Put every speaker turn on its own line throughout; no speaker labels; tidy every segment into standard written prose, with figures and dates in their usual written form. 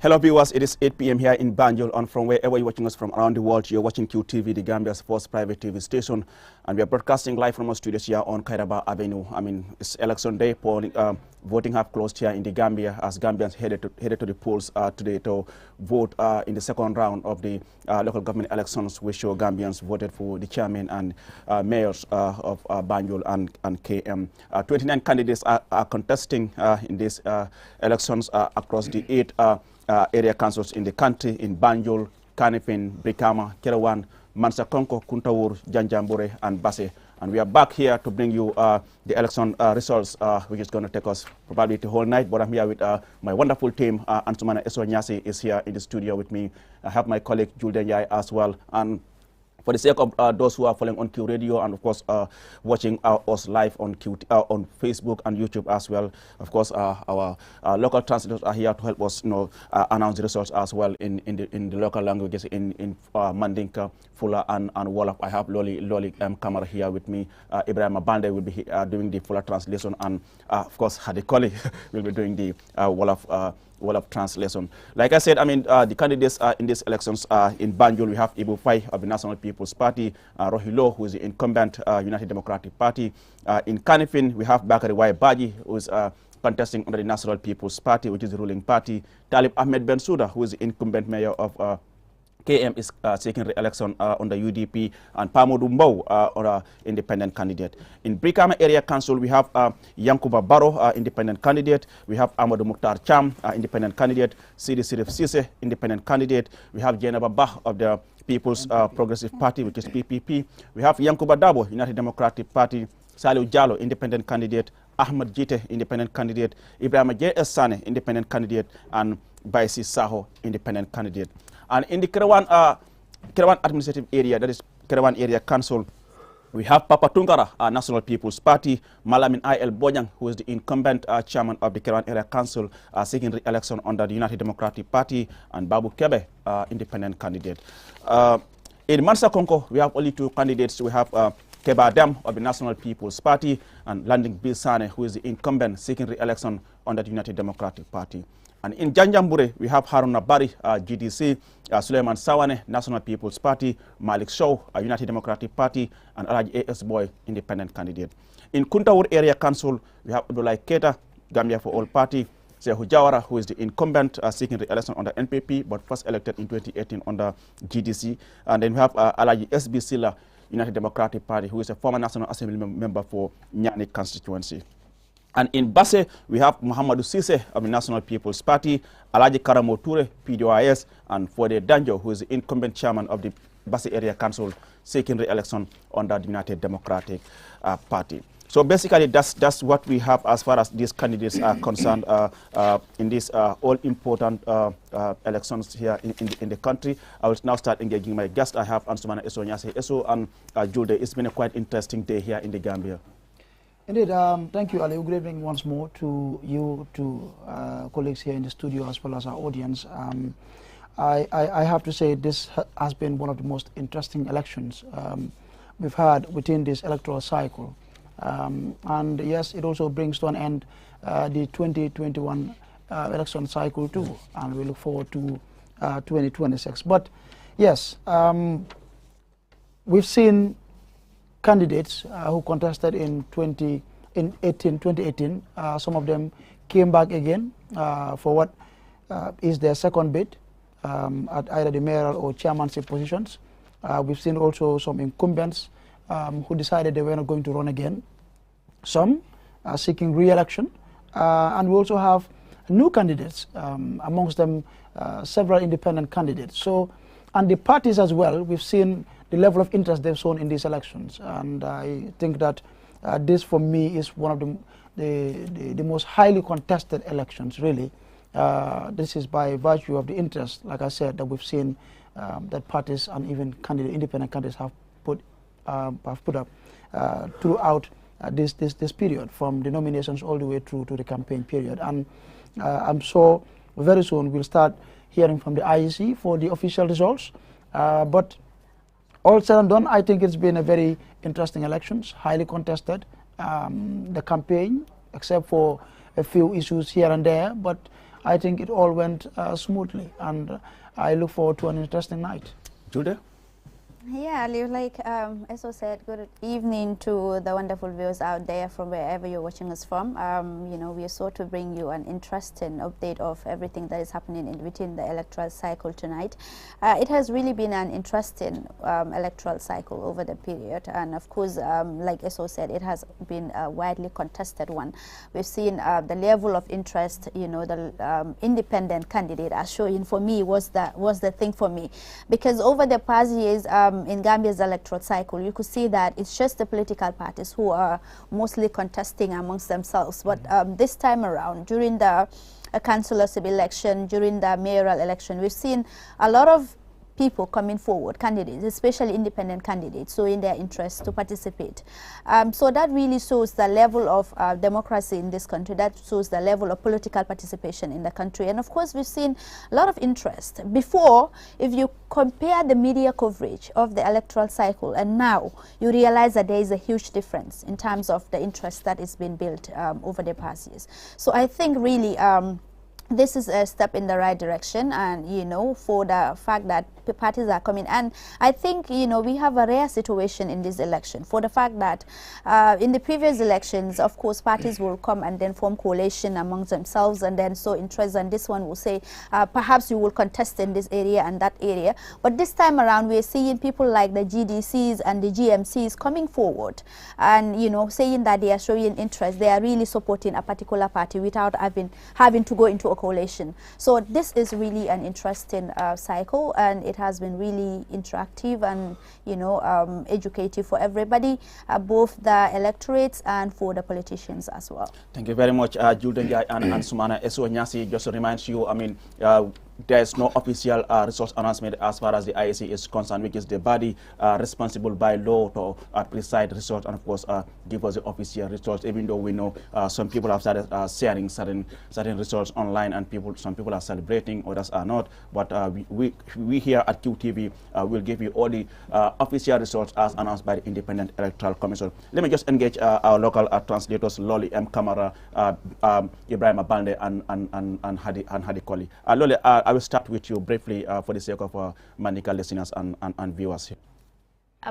Hello viewers, it is 8 p.m. here in Banjul, and from wherever you're watching us from around the world, you're watching QTV, the Gambia's first private TV station, and we are broadcasting live from our studios here on Kairaba Avenue. It's election day, voting have closed here in the Gambia as Gambians headed to the polls today to vote in the second round of the local government elections, which show Gambians voted for the chairman and mayors of Banjul and KM. 29 candidates are contesting in these elections across the 8 area councils in the country, in Banjul, Kanifing, Brikama, Kerawan, Mansakonko, Kuntawur, Janjambure, and Basse. And we are back here to bring you the election results, which is going to take us probably the whole night. But I'm here with my wonderful team. Ansumana Esonyasi is here in the studio with me. I have my colleague Julden Yai as well. And for the sake of those who are following on Q Radio and, of course, watching us live on on Facebook and YouTube as well, of course, our local translators are here to help us, announce the results as well in the local languages in Mandinka, Fula, and Wolof. I have Loli Kamara here with me. Ibrahim Abande will be doing the Fula translation, and of course, Hadi Koli will be doing the Wolof translation. Like I said, the candidates in these elections in Banjul, we have Ibu Fai of the National People's Party, Rohilo, who is the incumbent United Democratic Party. In Kanifing, we have Bakari Wai Baji, who is contesting under the National People's Party, which is the ruling party. Talib Ahmed Bensouda, who is the incumbent mayor of KM, is seeking re-election under UDP, and Pamodu Mbow, or independent candidate. In Brikama Area Council, we have Yankuba Barrow, independent candidate. We have Amadou Mukhtar Cham, independent candidate. Sidi Sirif Sise, independent candidate. We have Jenaba Bah of the People's Progressive Party, which is PPP. We have Yankuba Dabo, United Democratic Party. Saliu Jallo, independent candidate. Ahmad Jite, independent candidate. Ibrahima J.S. Sane, independent candidate. And Baisi Saho, independent candidate. And in the Kerawan administrative area, that is Kerawan Area Council, we have Papa Tungara, National People's Party, Malamin I.L. Bojang, who is the incumbent chairman of the Kerawan Area Council, seeking re-election under the United Democratic Party, and Babu Kebe, independent candidate. In Mansa Konko, we have only 2 candidates. We have Keba Dam of the National People's Party, and Landing Bill Sane, who is the incumbent, seeking re-election under the United Democratic Party. And in Janjambure, we have Haruna Bari, GDC, Suleiman Sawane, National People's Party, Malik Shaw, United Democratic Party, and Alaji A.S. Boy, independent candidate. In Kuntawur Area Council, we have Abdullah Keita, Gambia for All Party, Sehu Jawara, who is the incumbent, seeking re-election under NPP, but first elected in 2018 under GDC. And then we have Alaji S.B. Silla, United Democratic Party, who is a former National Assembly member for Nyani constituency. And in Basse, we have Muhammadu Sise of the National People's Party, Alaji Karamo Ture, PDOIS, and Fode Danjo, who is the incumbent chairman of the Basse Area Council, seeking re-election under the United Democratic Party. So basically, that's what we have as far as these candidates are concerned in these all-important elections here in the country. I will now start engaging my guests. I have Ansumana Esonyase Eso and Julde. It's been a quite interesting day here in the Gambia.
Indeed, thank you, Ali. Good evening once more to you, to colleagues here in the studio, as well as our audience. I have to say this has been one of the most interesting elections we've had within this electoral cycle. And yes, it also brings to an end the 2021 election cycle too, and we look forward to 2026. But yes, we've seen candidates who contested in 2018. Some of them came back again for what is their second bid at either the mayoral or chairmanship positions. We've seen also some incumbents who decided they were not going to run again. Some are seeking re-election, and we also have new candidates, amongst them several independent candidates. So, and the parties as well, we've seen the level of interest they've shown in these elections, and I think that this, for me, is one of the most highly contested elections. Really, this is by virtue of the interest, like I said, that we've seen that parties and even independent candidates have put up throughout this period, from the nominations all the way through to the campaign period. And I'm sure very soon we'll start hearing from the IEC for the official results. But all said and done, I think it's been a very interesting elections, highly contested. The campaign, except for a few issues here and there, but I think it all went smoothly, and I look forward to an interesting night.
Jude?
Yeah, like Eso said, good evening to the wonderful viewers out there from wherever you're watching us from. You know, we are sure to bring you an interesting update of everything that is happening within the electoral cycle tonight. It has really been an interesting electoral cycle over the period, and of course, like Eso said, it has been a widely contested one. We've seen the level of interest, you know, the independent candidate are showing. For me, was the thing for me, because over the past years, in Gambia's electoral cycle, you could see that it's just the political parties who are mostly contesting amongst themselves. But this time around, during the councillor's election, during the mayoral election, we've seen a lot of people coming forward, candidates, especially independent candidates, showing their interest to participate. So that really shows the level of democracy in this country. That shows the level of political participation in the country. And of course, we've seen a lot of interest. Before, if you compare the media coverage of the electoral cycle and now, you realize that there is a huge difference in terms of the interest that is being built over the past years. So I think really this is a step in the right direction, and you know, for the fact that parties are coming, and I think, you know, we have a rare situation in this election for the fact that in the previous elections, of course, parties will come and then form coalition amongst themselves and then show interest, and this one will say perhaps you will contest in this area and that area. But this time around, we are seeing people like the GDCs and the GMCs coming forward and, you know, saying that they are showing interest, they are really supporting a particular party without having to go into a coalition. So this is really an interesting cycle, and it has been really interactive and, you know, educative for everybody, both the electorates and for the politicians as well.
Thank you very much, Julden and Sumana. Eso Nyasi, just to remind you, I mean, there's no official results announcement as far as the IEC is concerned, which is the body responsible by law to preside results and, of course, give us the official results, even though we know some people have started sharing certain results online, and some people are celebrating, others are not. But we here at QTV will give you all the official results as announced by the Independent Electoral Commission. Let me just engage our local translators, Loli M. Kamara, Ibrahim Abande, and Hadi Koli. Loli, I will start with you briefly for the sake of Manika listeners and viewers here.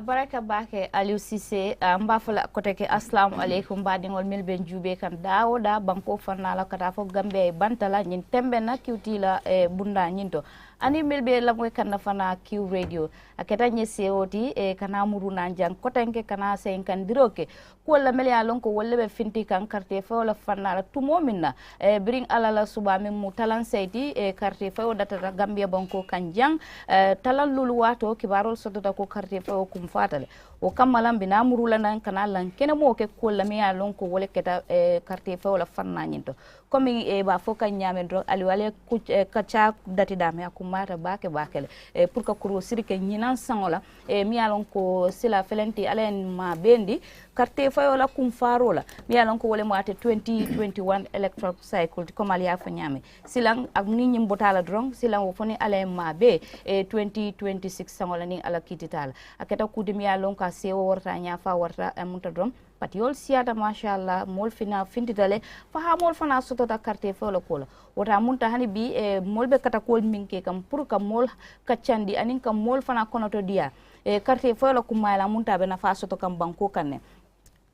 Baraka bake Aliou Cissé mbafala koteke assalamu alaikum badingol milbe njube kan dawoda banko fanala kata fo gambe bantala nyin tembe na kiutila bunda nyinto ani milbe lamwe kan fana Q radio aketa nyese oti kana muruna jang kotenke kana sen kan diroke ko la melia lonko wolle be finti kan carte fo la fanala tumo minna bring alala suba min mutalan seyti carte fo data gambia banko kan jang talan lulu wato kibarol sotota ko carte fo fatale o kamalan bina murula nan kana lan kene mo ke ko la miya lon ko wole keta carte fe wala fanna nyinto komi ba fo kan nyamen do ali wale ku kacha dati dame akumata bakele pour ka kuro sirike nyinan sangola miya lon ko sila felenti alen ma bendi carte fe wala kum farola miya lon ko wole mo ate 2021 electoral cycle ko mali afa nyame silang ak ni nyim botala drong silang wo foni alen ma be 2026 sangola ni ala kititala aketa kudimi ya lon ka sewo warta nya fa warta amunta drom pat yol siata mashallah mol fina fintitale fa ha mol fana soto ta carte folo kola wota munta hani bi mol be kata kol minke kam pour kam mol kaccandi anin kam mol fana konoto dia carte folo kumala munta be na fa soto kam banko kanne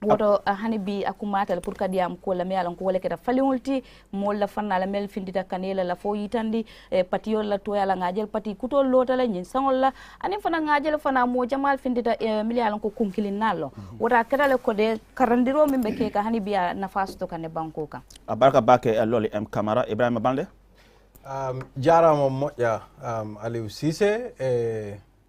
woto hani bi akumatal pour kadiyam ko la mealon ko wala keta faliwolti mol la fanna la mel findita kanela la fo yitandi patiyol la toyala ngajel pati kutol lotala nyin sangol la ani fana ngajel fana mo jamal findita mialon ko kunkilin nallo wota kedale ko de karandiro min be ke ka hani biya nafasu to kanne banko kan
abarka bake loli M Camara Ibrahima Bande
jarama moƴƴa Aliou Cissé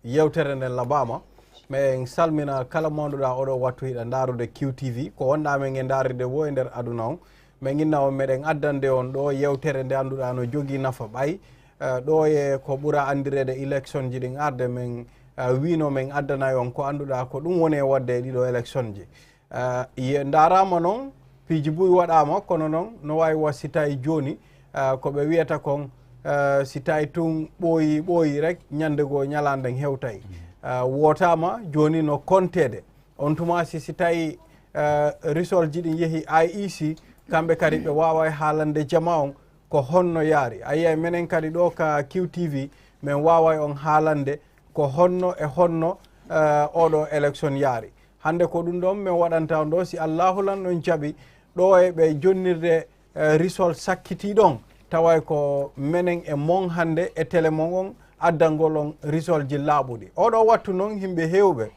yewtere nden labama mais salmina kala monduɗa oɗo wattu hiɗa darude QTV ko wonɗamen e daride wo e nder aduna on mais ginnawo meɗen addande on ɗo yewtere nde anduɗa no jogui nafa ɓay ɗo e ko ɓuura andirede élection ji ɗin arde men wino men addanayi on ko anduɗa ko ɗum woni e wadde e ɗiɗo élection ji darama noon piiji buy waɗama kono noon no wawi wa si tawi joni ko ɓe wiyata kon si tawi tun ɓooyi rek ñande goo ñalanden hewtayi wotama joni no kontede on tuma si tawi risol ji ɗin yeehi IEC kamɓe kadi ɓe wawa haalande jama on ko honno yaari ayi menen kadi ɗo ka QTV men wawa on haalande ko honno e honno oɗo élection yaari hande ko ɗum ɗon min waɗanta on ɗo si allahu lan ɗon jaɓi ɗo e ɓe jonnirde risol sakkitiɗon taway ko menen e mon hande e télé mon on addangol on risol ji laaɓuɗi oɗo wattu noon yimɓe hewɓe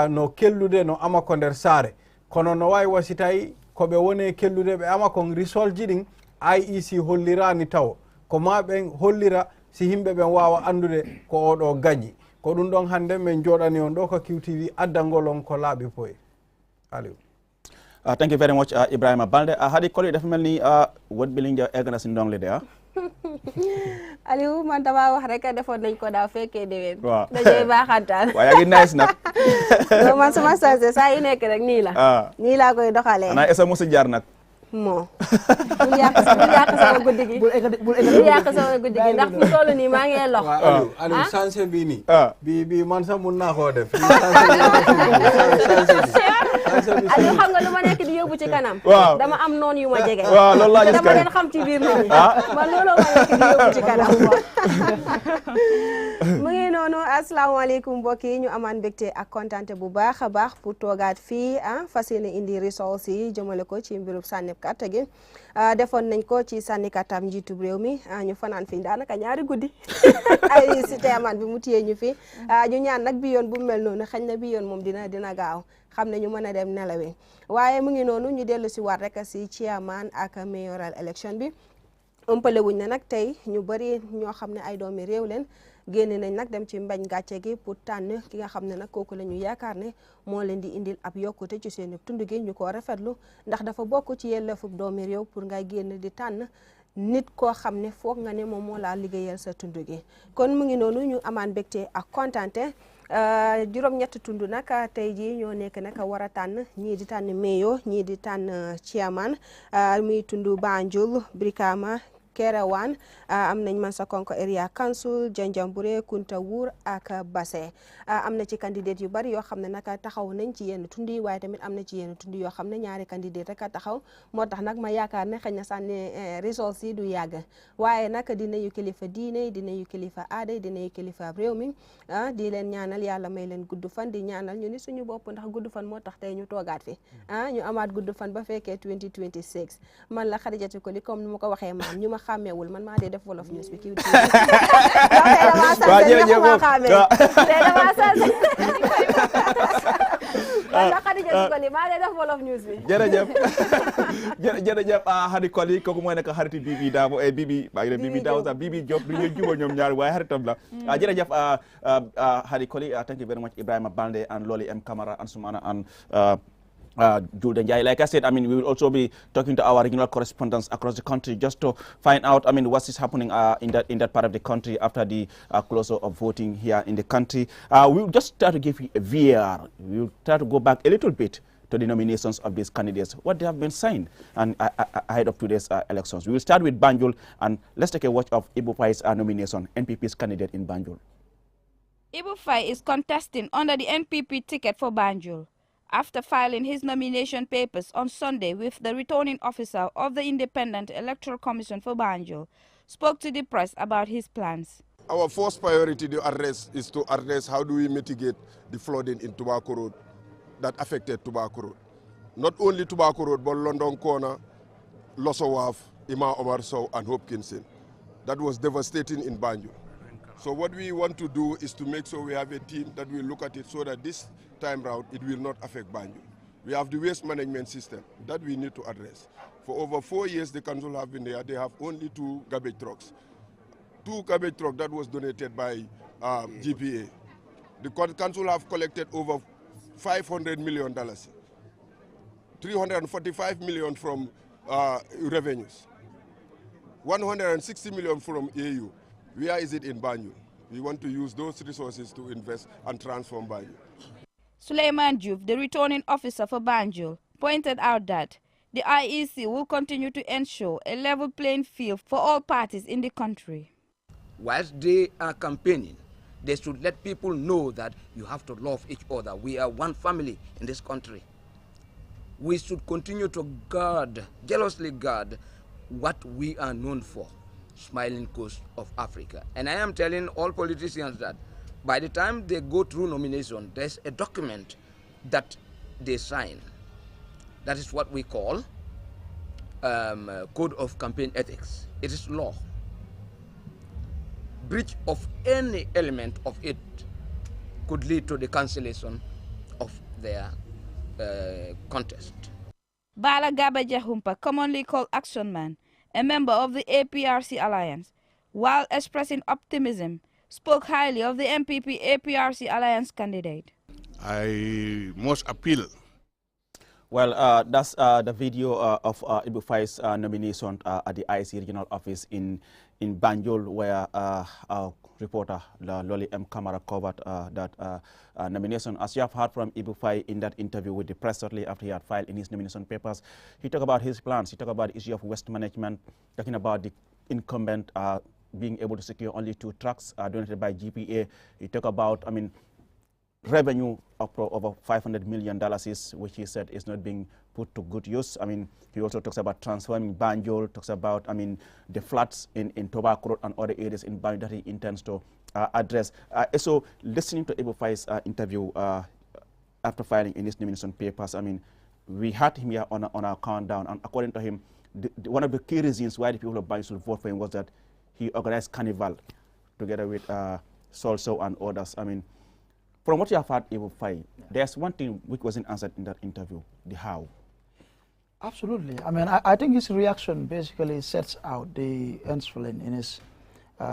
no kellude no ama ko nder saare kono no wawi wasi tawi koɓe woni kellude ɓe ama kon risol ji ɗin IEC hollirani taw ko ma ɓen hollira si yimɓe ɓen wawa andude ko oɗo gañi ko ɗum ɗon hande min joɗani on ɗo ko QTV addangol on ko laaɓi poye Aliou.
Thank you very much, Ibrahima Balde. Hadi Koli dafa mel ni wot bi liñ egg na si ndongle de
Aliou man dama wax rek defoon nañ ko daaw fekkee déwén.
waaw
dañuy baaxantal.
waaye yaa ngi nice nag.
man suma sanse saa yu nekk rek nii la. nii laa koy doxalee.
xanaa esa musu jaar nag.
moo bul yàq sama guddi gi bul yàq sama guddi gi ndax fu toll nii maa ngi lox.
Aliou sanse bii nii. bi man sax mun naa koo def.
Aliou xam nga lu ma nekk di yóbbu ci kanam.
waaw
dama am noon yu ma jege.
waaw loolu laa gis
dama leen xam ci biir nit ñi. man looloo ma nekk di yóbbu ci kanam. mu ngi noonu asalaamaaleykum mbokk yi ñu amaan mbégte ak kontaante bu baax a baax pour toogaat fii fas yéene indi results yi jëmale ko ci mbirub sànni kàtta gi defoon nañ ko ci sànni kàttam njiitub réew mi ñu fanaan fi daanaka ñaari guddi ay si teemaan bi mu téye ñu fi ñu ñaan nag bi yoon bu mel noonu xañ na bi yoon moom dina gaaw xam ne ñu mën a dem nelawi waaye mu ngi noonu ñu dellu si waat rek si chairman ak mayoral election bi ëmpale wuñ ne nag tey ñu bëri ñoo xam ne ay doomi réew leen génne nañ nag dem ci mbañ gàcce gi pour tànn ki nga xam ne nag kooku la ñu yaakaar ne moo leen di indil ab yokkute ci seen tund gi ñu ko rafetlu ndax dafa bokk ci yelleefu doomi réew pour ngay génn di tànn nit koo xam ne foog nga ne moom moo laa liggéeyal sa tund gi kon mu ngi noonu ñu amaan mbégte ak kontante juróom-ñetti tund nag tey jii ñoo nekk nag war a tànn ñii di tànn mayo ñii di tànn chairman muy tund Banjul Brikama Kerewan am nañ Mansakonko area council Janjanbureh Kuntawur ak Basse am na ci candidate yu bari yoo xam ne nag taxaw nañ ci yenn tundi yi waaye tamit am na ci yenn tundi yoo xam ne ñaari candidate rek a taxaw moo tax nag ma yaakaar ne xëy na sànni results yi du yàgg waaye nag dina yu kilifa diine dina yu kilifa aada dina yu kilifa réew mi di leen ñaanal yàlla may leen gudd fan di ñaanal ñu ni suñu bopp ndax gudd fan moo tax tey ñu toogaat fi ñu amaat gudd fan ba fekkee 2026 man la Xadijatu Koli comme ni ma ko waxee maam ñu ma xàmmeewul man maa dee def wolof news bi kii
jërëjëf Hadi Koli kooku mooy nekk xariti Bibi Dabo Bibi Bibi Dabo sax Bibi Diop du ñu jubóo ñoom ñaar waaye xaritam la jërëjëf Hadi Koli thank you very much Ibrahima Balde and Loli M Camara and Sumana and Julde Njai. Like I said, I mean, we will also be talking to our regional correspondents across the country just to find out, I mean, what is happening in that part of the country after the closure of voting here in the country. We'll just try to give you a VR. We'll try to go back a little bit to the nominations of these candidates, what they have been signed and ahead of today's elections. We will start with Banjul, and let's take a watch of Ibu Fai's nomination, NPP's candidate in Banjul.
Ibu Fai is contesting under the NPP ticket for Banjul, after filing his nomination papers on Sunday with the returning officer of the Independent Electoral Commission for Banjul, spoke to the press about his plans.
Our first priority is to address how do we mitigate the flooding in Tobacco Road that affected Tobacco Road. Not only Tobacco Road, but London Corner, Losowaf, Ima Omar Sow, and Hopkinson. That was devastating in Banjul. So what we want to do is to make sure we have a team that will look at it so that this time round it will not affect Banjul. We have the waste management system that we need to address. For over 4 years the council have been there, they have only 2 garbage trucks. 2 garbage trucks that was donated by GPA. The council have collected over $500 million, 345 million from revenues, 160 million from AU. Where is it in Banjul? We want to use those resources to invest and transform Banjul.
Suleiman Diouf, the returning officer for Banjul, pointed out that the IEC will continue to ensure a level playing field for all parties in the country.
Whilst they are campaigning, they should let people know that you have to love each other. We are one family in this country. We should continue to guard, jealously guard, what we are known for, smiling coast of Africa. And I am telling all politicians that by the time they go through nomination, there's a document that they sign. That is what we call Code of Campaign Ethics. It is law. Breach of any element of it could lead to the cancellation of their contest.
Bala Gaba Jahumpa, commonly called Action Man, a member of the APRC Alliance, while expressing optimism, spoke highly of the MPP APRC Alliance candidate.
I must appeal.
Well, that's the video of Ibu Fai's nomination at the IC regional office in Banjul, where our reporter Loli M. Kamara covered that nomination. As you have heard from Ibu Fai in that interview with the press shortly after he had filed in his nomination papers, he talked about his plans. He talked about the issue of waste management, talking about the incumbent being able to secure only 2 trucks donated by GPA. He talked about, revenue of over $500 million, which he said is not being put to good use. He also talks about transforming Banjul, talks about, the floods in Tobacco Road and other areas in Banjul that he intends to address. So listening to Ibu Fai's interview after filing in his nomination papers, we had him here on our countdown, and according to him, one of the key reasons why the people of Banjul vote for him was that he organized Carnival together with Solso and others. From what you have heard, Ibu Fai, there's one thing which wasn't answered in that interview, the how.
Absolutely. I think his reaction basically sets out the insulin in his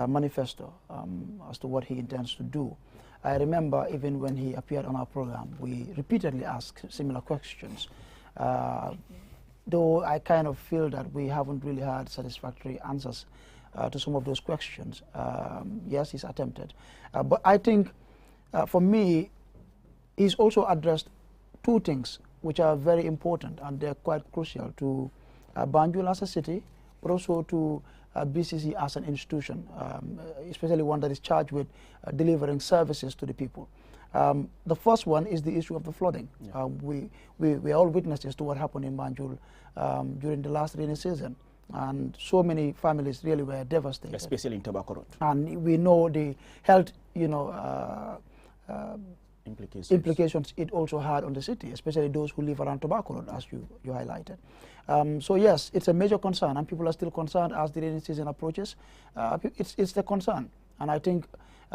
manifesto as to what he intends to do. I remember even when he appeared on our program, we repeatedly asked similar questions. Though I kind of feel that we haven't really had satisfactory answers to some of those questions. Yes, he's attempted. But I think for me, he's also addressed 2 things which are very important, and they're quite crucial to Banjul as a city, but also to BCC as an institution, especially one that is charged with delivering services to the people. The first one is the issue of the flooding. Yeah. We are all witnesses to what happened in Banjul during the last rainy season, and so many families really were devastated. Especially in Tobacco Road. And we know the health, implications it also had on the city, especially those who live around Tobacco Road, as you highlighted. So yes, it's a major concern, and people are still concerned as the rainy season approaches. It's the concern, and I think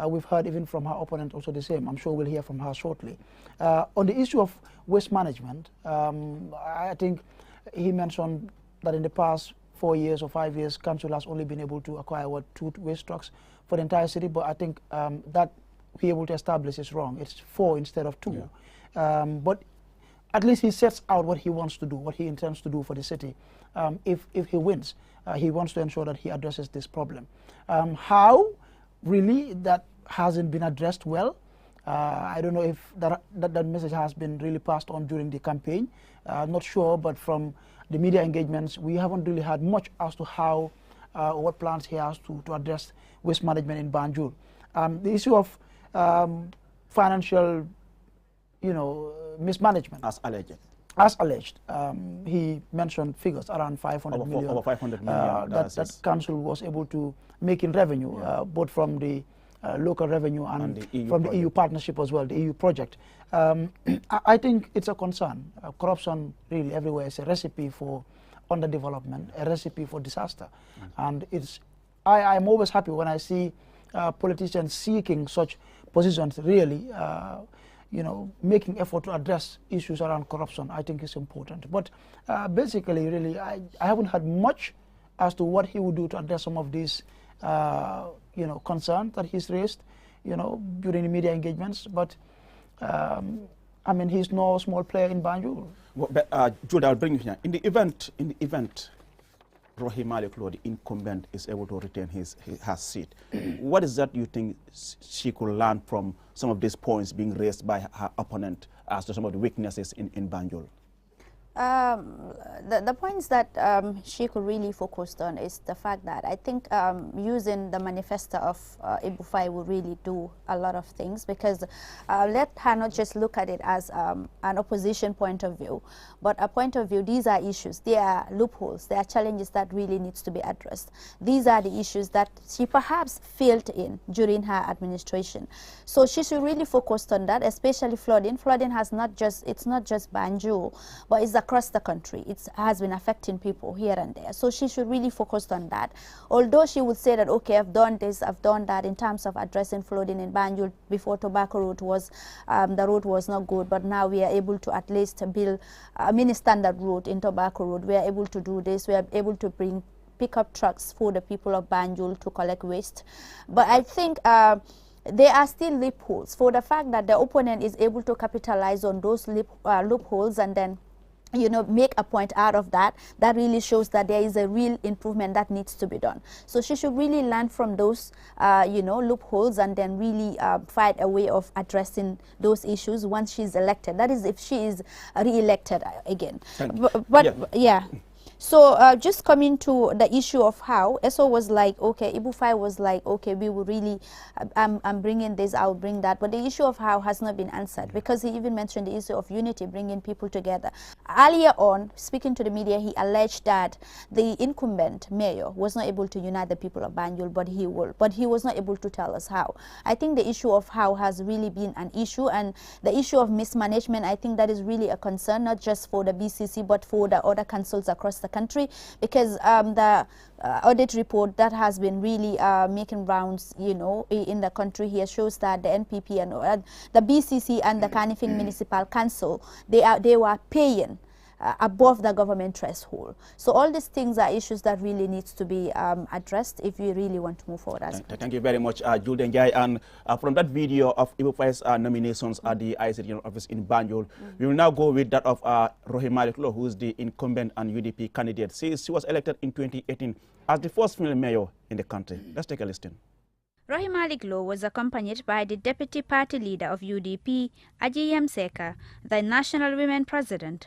we've heard even from her opponent also the same. I'm sure we'll hear from her shortly. On the issue of waste management, I think he mentioned that in the past 4 years or 5 years, council has only been able to acquire 2 waste trucks for the entire city, but I think that be able to establish is wrong. It's 4 instead of 2. Yeah. But at least he sets out what he wants to do, what he intends to do for the city. If he wins, he wants to ensure that he addresses this problem. How really that hasn't been addressed well. I don't know if that message has been really passed on during the campaign. I'm not sure, but from the media engagements, we haven't really had much as to how what plans he has to address waste management in Banjul. The issue of financial, mismanagement. As alleged. He mentioned figures around 500 million. Over 500 million. That council was able to make in revenue, both from the local revenue and from the EU partnership as well, the EU project. I think it's a concern. Corruption really everywhere is a recipe for underdevelopment, a recipe for disaster. And I'm always happy when I see politicians seeking such positions, really, making effort to address issues around corruption. I think is important. But basically, really, I haven't had much as to what he would do to address some of these, concerns that he's raised, during the media engagements. But he's no small player in Banjul.
Well, but, Jude, I'll bring you here. In the event, Rohey Malick, the incumbent, is able to retain her seat. What is that you think she could learn from some of these points being raised by her opponent as to some of the weaknesses in Banjul?
The points that she could really focus on is the fact that I think using the manifesto of Ibufai will really do a lot of things, because let her not just look at it as an opposition point of view, but a point of view. These are issues, there are loopholes, there are challenges that really needs to be addressed. These are the issues that she perhaps failed in during her administration. So she should really focus on that, especially flooding. Flooding has not just, it's not just Banjul, but it's across the country. It has been affecting people here and there. So she should really focus on that. Although she would say that, okay, I've done this, I've done that in terms of addressing flooding in Banjul. Before Tobacco Road was, the road was not good, but now we are able to at least build a mini standard road in Tobacco Road. We are able to do this. We are able to bring pickup trucks for the people of Banjul to collect waste. But I think there are still loopholes. For the fact that the opponent is able to capitalize on those loopholes and then, you know, make a point out of that, that really shows that there is a real improvement that needs to be done. So she should really learn from those, you know, loopholes, and then really find a way of addressing those issues once she's elected. That is, if she is re-elected again. But yeah. So just coming to the issue of how, ESO was like, okay, Ibufai was like, okay, we will really, I'm bringing this, I'll bring that. But the issue of how has not been answered, because he even mentioned the issue of unity, bringing people together. Earlier on, speaking to the media, he alleged that the incumbent mayor was not able to unite the people of Banjul, but he will. But he was not able to tell us how. I think the issue of how has really been an issue, and the issue of mismanagement, I think that is really a concern, not just for the BCC, but for the other councils across the country, because the audit report that has been really making rounds, you know, in the country here shows that the NPP and the BCC and the Kanifing Municipal Council, they were paying above the government threshold. So all these things are issues that really needs to be addressed if you really want to move forward.
Thank you very much, Julden Jai. And from that video of Ibufai's nominations at the ICT General Office in Banjul, we will now go with that of Rohim Malik Low, who is the incumbent and UDP candidate. She was elected in 2018 as the first female mayor in the country. Let's take a listen.
Rohim Malik Low was accompanied by the deputy party leader of UDP, Ajiyam Seka, the national women president,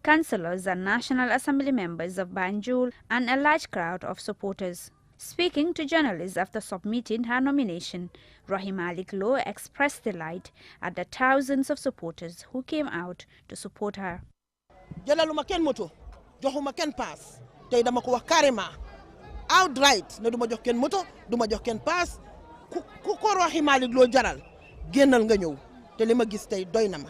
councillors and National Assembly members of Banjul, and a large crowd of supporters. Speaking to journalists after submitting her nomination, Rohim Malik Low expressed delight at the thousands of supporters who came out to support her.
Jalaluma ken moto, joxuma ken pass, tay dama ko wax carrément outright ne duma jox ken moto, duma jox ken pass, ku ko Rohim Malik Low jaral gennal nga ñew te lima gis tay doyna ma.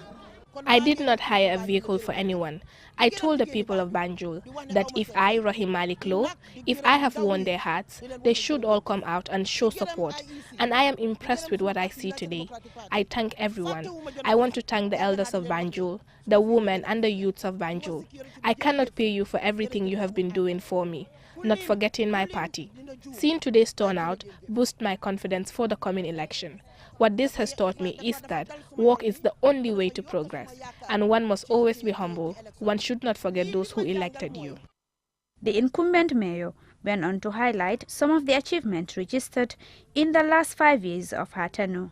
I did not hire a vehicle for anyone. I told the people of Banjul that if I, Rohim Malik Low, if I have won their hearts, they should all come out and show support. And I am impressed with what I see today. I thank everyone. I want to thank the elders of Banjul, the women and the youths of Banjul. I cannot pay you for everything you have been doing for me, not forgetting my party. Seeing today's turnout boosts my confidence for the coming election. What this has taught me is that work is the only way to progress, and one must always be humble. One should not forget those who elected you.
The incumbent mayor went on to highlight some of the achievements registered in the last 5 years of her tenure.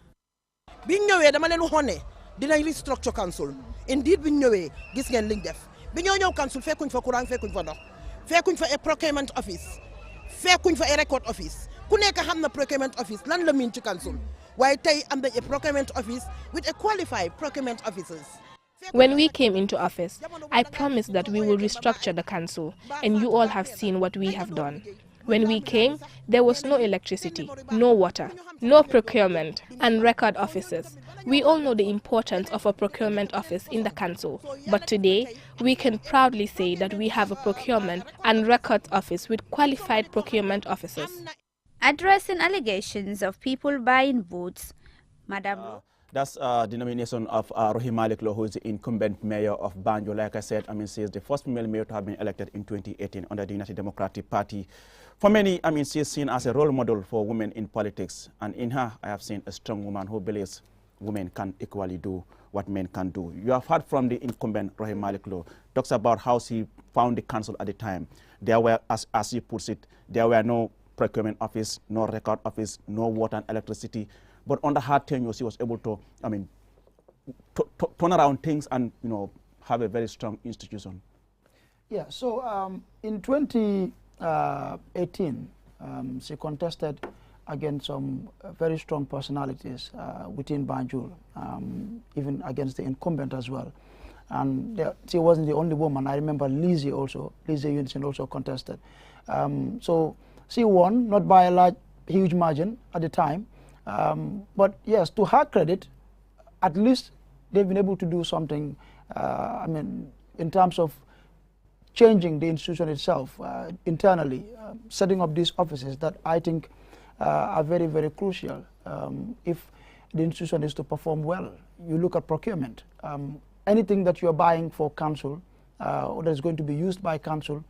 Biñ ñëwé dama leen waxone dinañ restructure council. Indeed biñ ñëwé gis ngeen liñ def. Bi ñoo ñëw council fekkuñ fa courant, fekkuñ fa ndox. Fekkuñ fa procurement office. Fekkuñ fa record office. Ku nekk xam na procurement office lan la mean ci council. Why tay am a procurement office with a qualified procurement officers.
When we came into office, I promised that we will restructure the council, and you all have seen what we have done. When we came, there was no electricity, no water, no procurement, and record offices. We all know the importance of a procurement office in the council, but today we can proudly say that we have a procurement and records office with qualified procurement officers.
Addressing allegations of people buying votes, Madam
That's the nomination of Rohim Malik Low, who is the incumbent mayor of Banjul. Like I said, she is the first female mayor to have been elected in 2018 under the United Democratic Party. For many, she is seen as a role model for women in politics. And in her, I have seen a strong woman who believes women can equally do what men can do. You have heard from the incumbent Rohim Malik Low, talks about how she found the council at the time. There were, as she puts it, there were no procurement office, no record office, no water and electricity. But under her tenure, she was able to, turn around things and, have a very strong institution.
Yeah, so in 2018, she contested against some very strong personalities within Banjul, even against the incumbent as well. And she wasn't the only woman. I remember Lizzie Unison also contested. So she won, not by a huge margin at the time. But yes, to her credit, at least they've been able to do something, I mean, in terms of changing the institution itself internally, setting up these offices that I think are very, very crucial if the institution is to perform well. You look at procurement. Anything that you're buying for council or that is going to be used by council,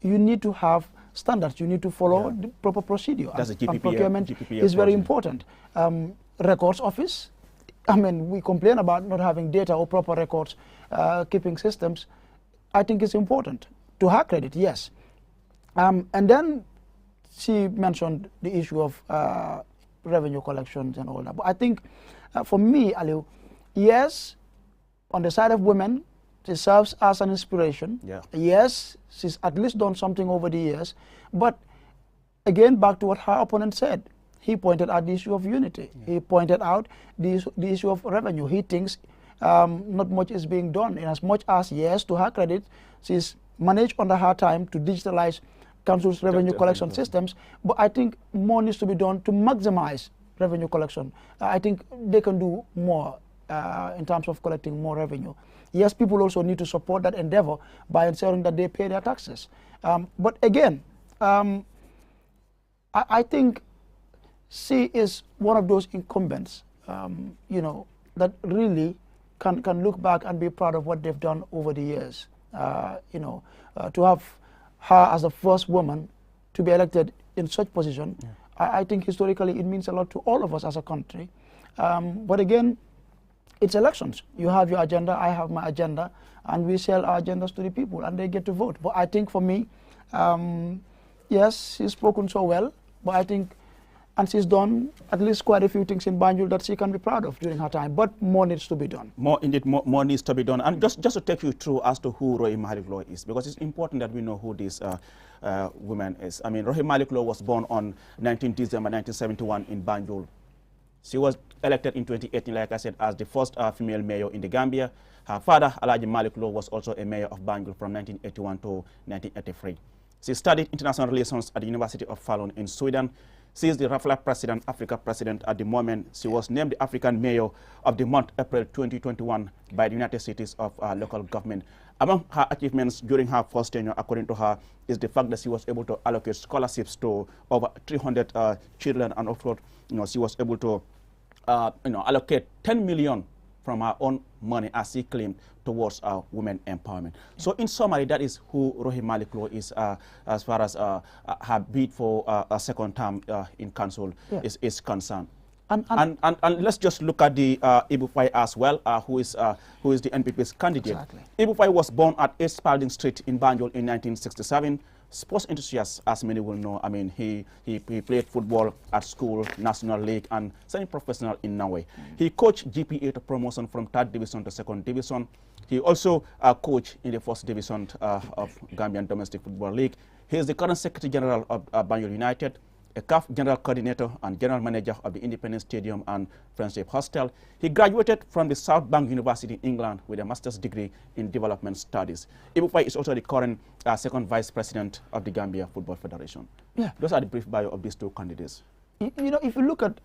you need to have standards. You need to follow the proper procedure.
That's
and
GPPA,
procurement
GPPA
is very
process.
important. Records office. I mean, we complain about not having data or proper records keeping systems. I think it's important. To her credit, yes. And then she mentioned the issue of revenue collections and all that. But I think for me, Aliu, yes, on the side of women, she serves as an inspiration.
Yeah.
Yes, she's at least done something over the years. But again, back to what her opponent said, he pointed out the issue of unity. Yeah. He pointed out the issue of revenue. He thinks not much is being done, in as much as, yes, to her credit, she's managed under her time to digitalize council's revenue collection systems, but I think more needs to be done to maximize revenue collection. I think they can do more in terms of collecting more revenue. Yes, people also need to support that endeavor by ensuring that they pay their taxes. But again, I think she is one of those incumbents, you know, that really can look back and be proud of what they've done over the years. You know, to have her as the first woman to be elected in such position, I think historically it means a lot to all of us as a country. But again, it's elections. You have your agenda, I have my agenda, and we sell our agendas to the people and they get to vote. But I think for me, yes, she's spoken so well, but I think, and she's done at least quite a few things in Banjul that she can be proud of during her time, but more needs to be done.
More needs to be done. And just to take you through as to who Rohey Malick Lowe is, because it's important that we know who this woman is. I mean, Rohey Malick Lowe was born on 19 December 1971 in Banjul. She was elected in 2018, like I said, as the first female mayor in the Gambia. Her father, Alhaji Malick Lowe, was also a mayor of Banjul from 1981 to 1983. She studied international relations at the University of Falun in Sweden. She is the RAFLA president, Africa president at the moment. She was named the African Mayor of the Month, April 2021, by the United States of Local Government. Among her achievements during her first tenure, according to her, is the fact that she was able to allocate scholarships to over 300 children, and also, you know, she was able to, allocate 10 million from her own money, as she claimed, towards women empowerment. So in summary, that is who Rohey Malick Lowe is as far as her bid for a second term in council is concerned. And let's just look at the Ibu Faye as well, who is the NPP's candidate.
Exactly.
Ibu Faye was born at 8 Spalding Street in Banjul in 1967. Sports enthusiast, as many will know. I mean, he played football at school, National League, and semi-professional in Norway. He coached GPA to promotion from 3rd Division to 2nd Division. He also coached in the 1st Division of Gambian Domestic Football League. He is the current Secretary General of Banjul United, a CAF General Coordinator and General Manager of the Independence Stadium and Friendship Hostel. He graduated from the South Bank University in England with a master's degree in development studies. Ibu Faye is also the current second vice president of the Gambia Football Federation. Yeah. Those are the brief bio of these two candidates.
You know, if you look at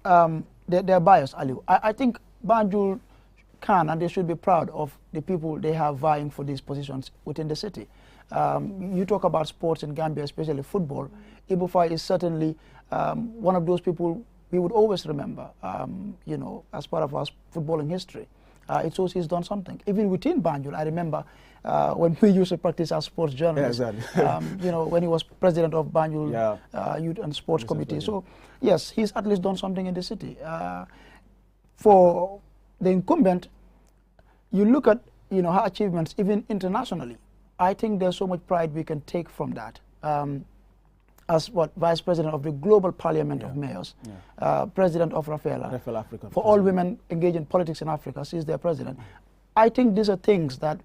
their bios, Aliu, I think Banjul can and they should be proud of the people they have vying for these positions within the city. You talk about sports in Gambia, especially football. Ibu Faye is certainly one of those people we would always remember, you know, as part of our footballing history. It shows he's done something. Even within Banjul, I remember when we used to practice as sports journalists, you know, when he was president of Banjul Youth and Sports Committee. So, yes, he's at least done something in the city. For the incumbent, you look at, you know, her achievements even internationally. I think there's so much pride we can take from that. As vice president of the Global Parliament of Mayors, president of Rafaela, for all women engaged in politics in Africa, she's their president. I think these are things that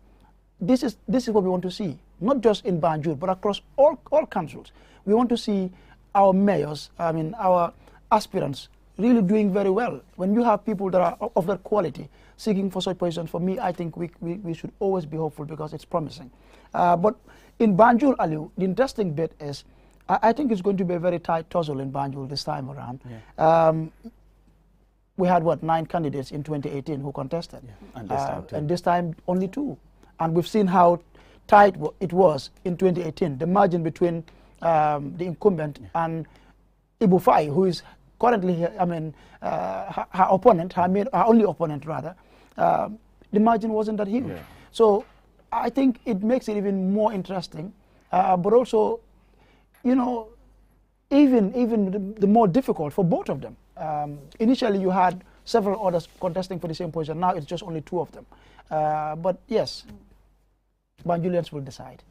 this is what we want to see, not just in Banjul, but across all councils. We want to see our mayors, I mean, our aspirants really doing very well. When you have people that are of that quality seeking for such positions, for me, I think we should always be hopeful because it's promising. But in Banjul, Aliu, the interesting bit is, I think it's going to be a very tight tussle in Banjul this time around. Yeah. We had, 9 candidates in 2018 who contested. Yeah. And this time only 2. And we've seen how tight it was in 2018. The margin between the incumbent and Ibu Fai, who is currently, I mean, her opponent, her only opponent rather, the margin wasn't that huge. Yeah. So I think it makes it even more interesting, but also, you know, even the more difficult for both of them. Initially, you had several others contesting for the same position. Now it's just only 2 of them. But yes, Banjulians will decide.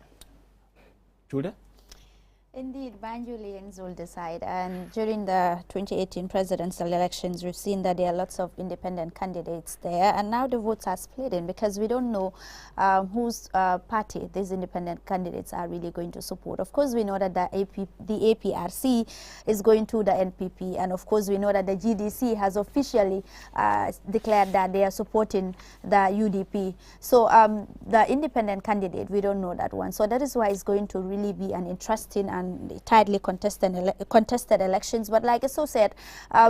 Julia?
Indeed, Banjulians will decide. And during the 2018 presidential elections, we've seen that there are lots of independent candidates there. And now the votes are split in because we don't know whose party these independent candidates are really going to support. Of course, we know that the APRC is going to the NPP. And of course, we know that the GDC has officially declared that they are supporting the UDP. So the independent candidate, we don't know that one. So that is why it's going to really be an interesting and tightly contested elections. But like I so said,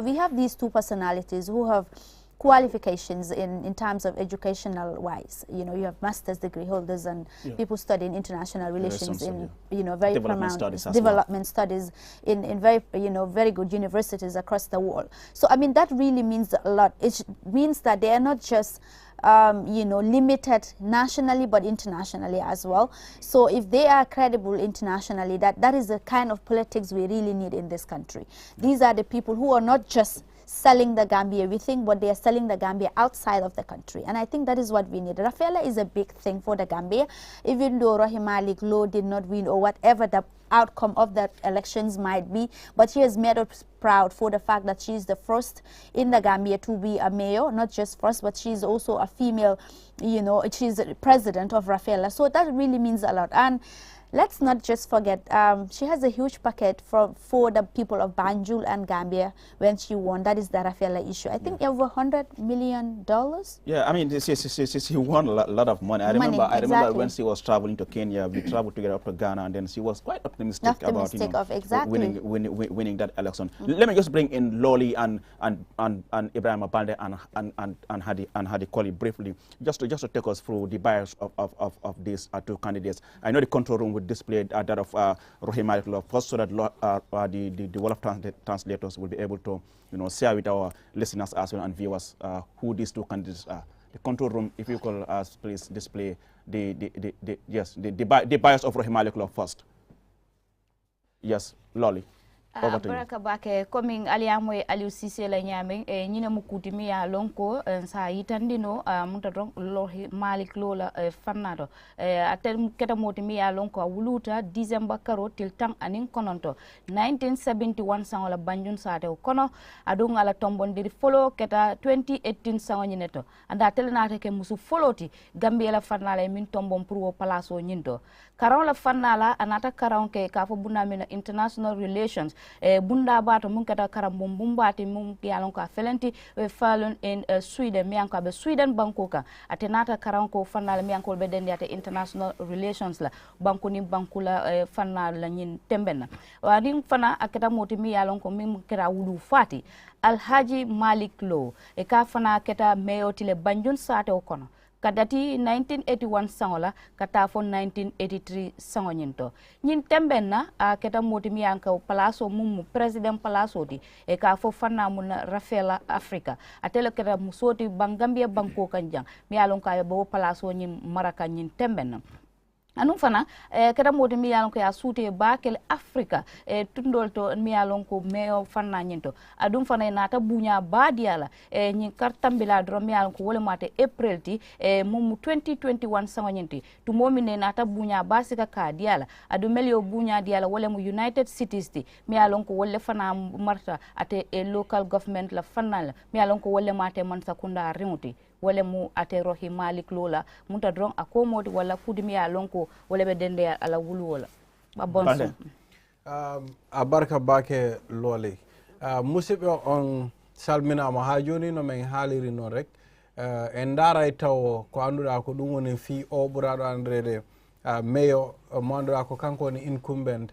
we have these 2 personalities who have qualifications in terms of educational wise. You know, you have master's degree holders and people studying international relations in, you know, very development studies in very, you know, very good universities across the world. So I mean, that really means a lot. It means that they are not just you know, limited nationally but internationally as well. So if they are credible internationally, that is the kind of politics we really need in this country. These are the people who are not just selling the Gambia, we think, but they are selling the Gambia outside of the country. And I think that is what we need. Rafaela is a big thing for the Gambia. Even though Rohey Malick Lowe did not win, or whatever the outcome of the elections might be, but she has made us proud for the fact that she is the first in the Gambia to be a mayor, not just first, but she's also a female, you know, she's the president of Rafaela. So that really means a lot. And let's not just forget, she has a huge packet for the people of Banjul and Gambia when she won. That is the Rafaela issue. I think over $100 million.
Yeah, I mean, she won a lot of money. I remember when she was traveling to Kenya, we traveled together up to Ghana, and then she was quite optimistic about, you know, winning that election. Let me just bring in Loli and Ibrahim Balde and Hadi Koli briefly, just to take us through the bias of these 2 candidates. I know the control room would display that of Rohey Malick Lowe first, so that the Wolof translators will be able to, you know, share with our listeners as well and viewers who these 2 candidates are. The control room, if you could please display the bias of Rohey Malick Lowe first. Yes, Loli.
Baraka bake coming aliamoy Aliou Cissé la ñame ñina mu kuti mi ya lonko sa yitandino munta don Rohey Malick Lowe la fannado atel keta moti mi ya lonko wuluta December karo til tang anin kononto 1971 sango la Banjul sate kono adon ala tombondiri follow keta 2018 sango ñineto anda telenata ke musu followti Gambia la fannala min tombon pour palaso ñinto karon la fannala anata karon ke ka fo bunamina international relations bunda bato mun kata karambo bumbati mun yalon ka felenti falun in Sweden mi anko be Sweden banko ka atenata karanko fanal mi anko be den yata international relations la banko ni banko la fanal la nyin tembena wadi fana akata moti mi yalon ko min kera wudu fati Alhaji Malick Lowe ka fana keta meyotile Banjul sate o kono kadati 1981 sangola kata fo 1983 sango nyinto nyin tembenna a keta moti mi yanka palaso mum president palaso di e ka fo fanna mun Rafaela Africa atele keta musoti Bangambia banko kanjang mi alon ka bo palaso nyim maraka nyin tembenna anu fana keta moti mi yalon ko ya suute bakel Africa tundol to mi yalon ko meyo fanna nyinto adum fana nata bunya badiala nyi kartambila dro mi yalon ko wole mate April ti mum 2021 sango nyinti to momine nata bunya basika ka diala adu melio bunya diala wole mu United Cities ti mi yalon ko wole fana marta ate local government la fanna mi yalon ko wole mate man sakunda rimuti wala mu ate rohi malik lola munta dron akomodi wala kudimi ya lonko wala be dende ala wulu wala ba bonso
a barka bake lole musibe on salminama ha joni no men haaliri non rek en daray taw ko anduɗa ko ɗum woni fi o ɓuraɗo andrede mayo mo anduɗa ko kanko woni incumbent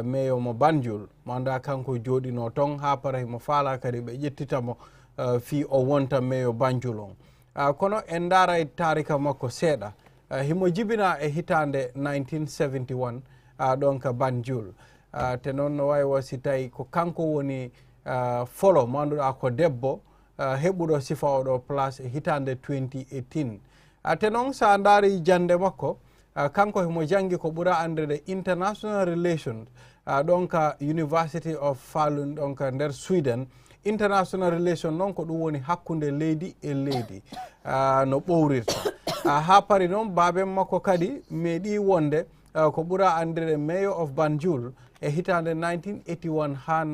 mayo mo Banjul mo anduɗa kanko joɗino ton ha paray mo faala kadi ɓe ƴettitamo fi o wonta mayo Banjul on kono en daray tarika makko seeɗa himo jibina e hitande 1971 donc Banjul te noon no wawi wasi tawi ko kanko woni folo mo anduɗa ko debbo heɓuɗo sifa oɗo place e hitande 2018 te noon sa daari jande makko kanko himo jangi ko ɓura andrede international relations donc University of Falun donc nder Sweden. International relation noon ko ɗum woni hakkunde leydi e leydi no ɓowrirta ha pari noon baben makko kadi meeɗi wonde ko ɓura andrede mayor of Banjul e hitande 1981 ha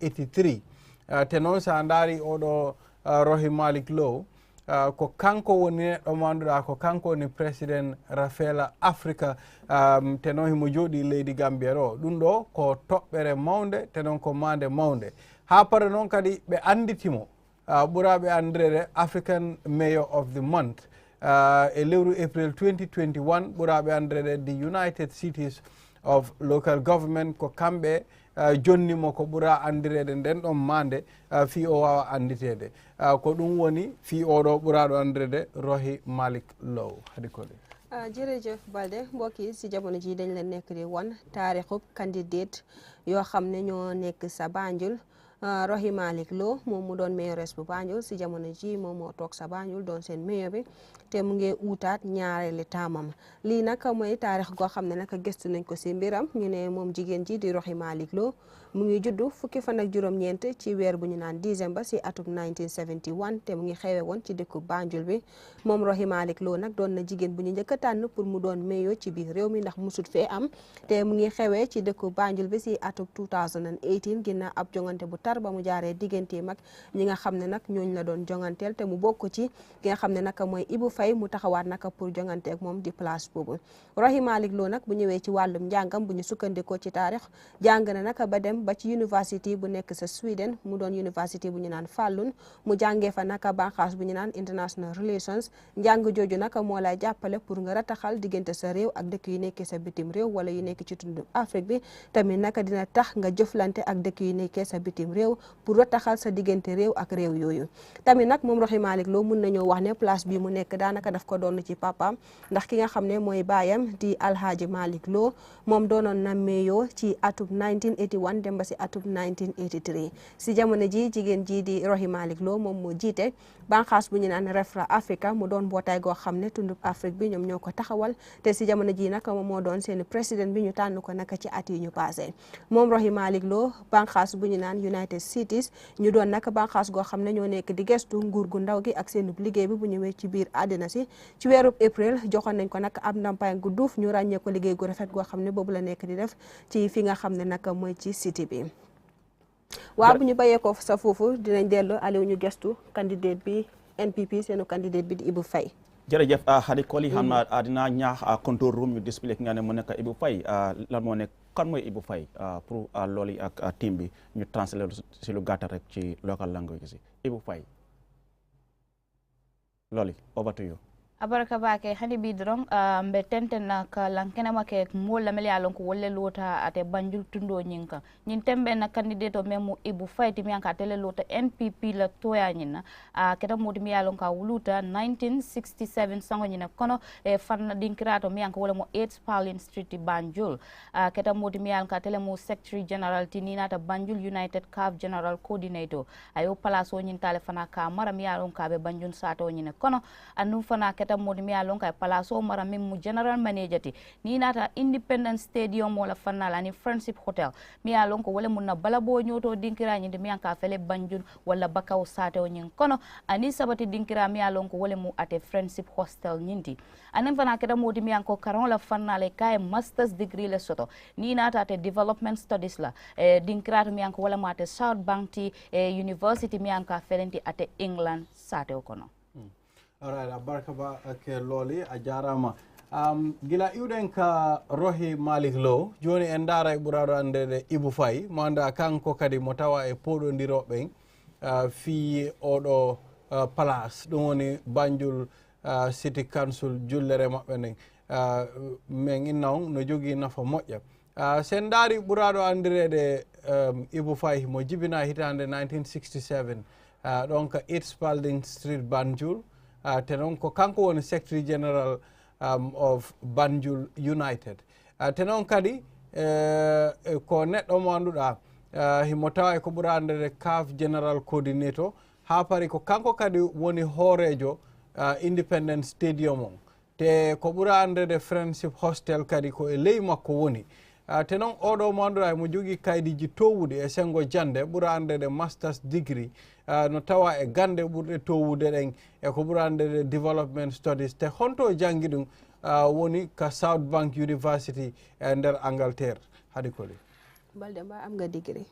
1983 te noon sa daari oɗo Rohey Malick Lowe ko kanko woni neɗɗo mo annduɗa ko kanko woni président Rafela Africa te noon himo jooɗi leydi Gambia ɗo ɗum ɗo ko toɓɓere mawde te noon ko mande mawde ha pare noon kadi ɓe anditimo ɓuraɓe andirede African Mayor of the Month e lewru April 2021 ɓuraɓe andirede the United Cities of Local Government ko kamɓe jonnimo ko ɓura andirede nden ɗon mande fi o wawa anditede ko ɗum woni fi oɗo ɓuraɗo andirede Rohey Malick Lowe hadi kole
jërëjëf Balde mbokk yi si jamono ji dañ leen nekk di wan taarixub candidate yoo xam ne ñoo nekk sa Banjul Rohey Malick Lowe moom mu doon mayoress bu Banjul si jamono ji moom moo toog sa Banjul doon seen mayor bi te mu ngi uutaat ñaareeli taamam lii nag mooy taarix goo xam ne nag gëstu nañ ko si mbiram ñu ne moom jigéen ji di Rohey Malick Lowe mu ngi juddu fukki fan ak juróom-ñeent ci weer bu ñu naan décembre si atum 1971 te mu ngi xewe woon ci dëkku Banjul bi moom Rohey Malick Lowe nag doon na jigéen bu ñu njëkk a tànn pour mu doon mayor ci biir réew mi ndax musut fee am te mu ngi xewee ci dëkku Banjul bi si atum 2018 ginnaaw ab jongante bu tar ba mu jaaree diggante mag ñi nga xam ne nag ñooñ la doon jonganteel te mu bokk ci ki nga xam ne nag mooy Ibu Faye mu taxawaat nag pour jongante ak moom di place boobu Rohey Malick Lowe nag bu ñëwee ci wàllum njàngam bu ñu sukkandikoo ci taarix jàng na nag ba dem ba ci université bu nekk sa Sweden mu doon université bu ñu naan Falun mu jàngee fa nag banxaas bu ñu naan international relations njàng jooju nag moo lay jàppale pour nga rataxal diggante sa réew ak dëkk yu nekkee sa bitim réew wala yu nekk ci tundu Afrique bi tamit nag dina tax nga jëflante ak dëkk yu nekkee sa bitim réew pour rataxal sa diggante réew ak réew yooyu tamit nag moom Rohey Malick Lowe mun nañoo wax ne place bi mu nekk daanaka daf ko doon ci papaam ndax ki nga xam ne mooy baayam di Alhaji Malick Lowe moom doonoon na mayor ci atum 1981 dem ba si atum 1983 si jamono ji jigéen ji di Rohey Malick Lowe moom moo jiite banxaas bu ñu naan Refra Africa mu doon mbootaay goo xam ne tundub Afrique bi ñoom ñoo ko taxawal te si jamono ji nag moom moo doon seen président bi ñu tànn ko naka ci at yi ñu passé moom Rohey Malick Lowe banxaas bu ñu naan United Cities ñu doon nag banxaas goo xam ne ñoo nekk di gestu nguur gu ndaw gi ak seen liggéey bi bu ñëwee ci biir àddina si ci weerub April joxoon nañ ko nag ab ndàmpaay gu duuf ñu ràññee ko liggéey gu rafet goo xam ne boobu la nekk di def ci fi nga xam ne nag mooy ci cité bi waaw bu ñu bayee ko sa foofu dinañ dellu Aliou ñu gestu candidate bi NPP seenu candidate bi di Ibu Faye
jërëjëf Hadi Koli xam naa dina ñaax control room ñu display ki nga ne mu nekk Ibu Faye lan moo nekk kan mooy Ibu Faye pour loolu ak team bi ñu translate si lu gàttal rek ci local language si Ibu Faye loolu over to you
abaraka bake hani bidron mbe tenten na ka lankena make mo la mele alon ko wolle lota ate Banjul tundo nyinka nyin tembe na candidate memu Ibu Faye mi anka tele lota NPP la toya nyina keta modi mi alon ka wuluta 1967 sango nyina kono e fanna dinkrato mi anka wala mo 8 Parlin Street Banjul keta modi mi alon ka tele mo secretary general tinina ta Banjul United CAF general coordinator ayo palaso nyin tale fana ka mara mi alon ka be Banjul sato nyina kono anu fana keta modi mi alon kay palaso mara min mu general manager ti ni nata Independence Stadium wala fanala ni Friendship Hotel mi alon ko wala munna bala bo nyoto dinkira nyinde mi anka fele Banjul wala bakaw sato nyin kono ani sabati dinkira mi alon ko wala mu ate Friendship Hostel nyindi anen fana keta modi mi anko karon la fanala kay masters degree le soto ni nata ate development studies la dinkira mi anko wala mate South Bank ti University mi anka felenti ate England sato kono
Alright, abarkaba ke loli ajarama. Gila iuden ka rohi Malik Lo joni endara e burado ande Ibu Fay manda kanko kadi motawa e podo ndirobe fi odo place dum woni Banjul City Council jullere mabbe nen men innaw no jogi nafa mojja sen dari burado andirede Ibu Fay mo jibina hitande 1967 donc 8 Spalding Street Banjul tenon ko kanko woni Secretary General of Banjul United. Tenon kadi ko neɗɗo mo annduɗa himo tawa e ko ɓuri andede CAF General Coordinator ha pari ko kanko kadi woni hoorejo Independent Stadium on te ko ɓuri andede Friendship Hostel kadi ko e ley makko woni te noon oɗo mo annduɗa mo jogui kaydiji towuɗi e sengo jande ɓuri andede masters degree no tawa e gande ɓurɗe towude ɗen e ko ɓuri andede development studies te honto janggi ɗum woni ka South Bank University e nder Angleterre hadi koli
Balde mba am nga degré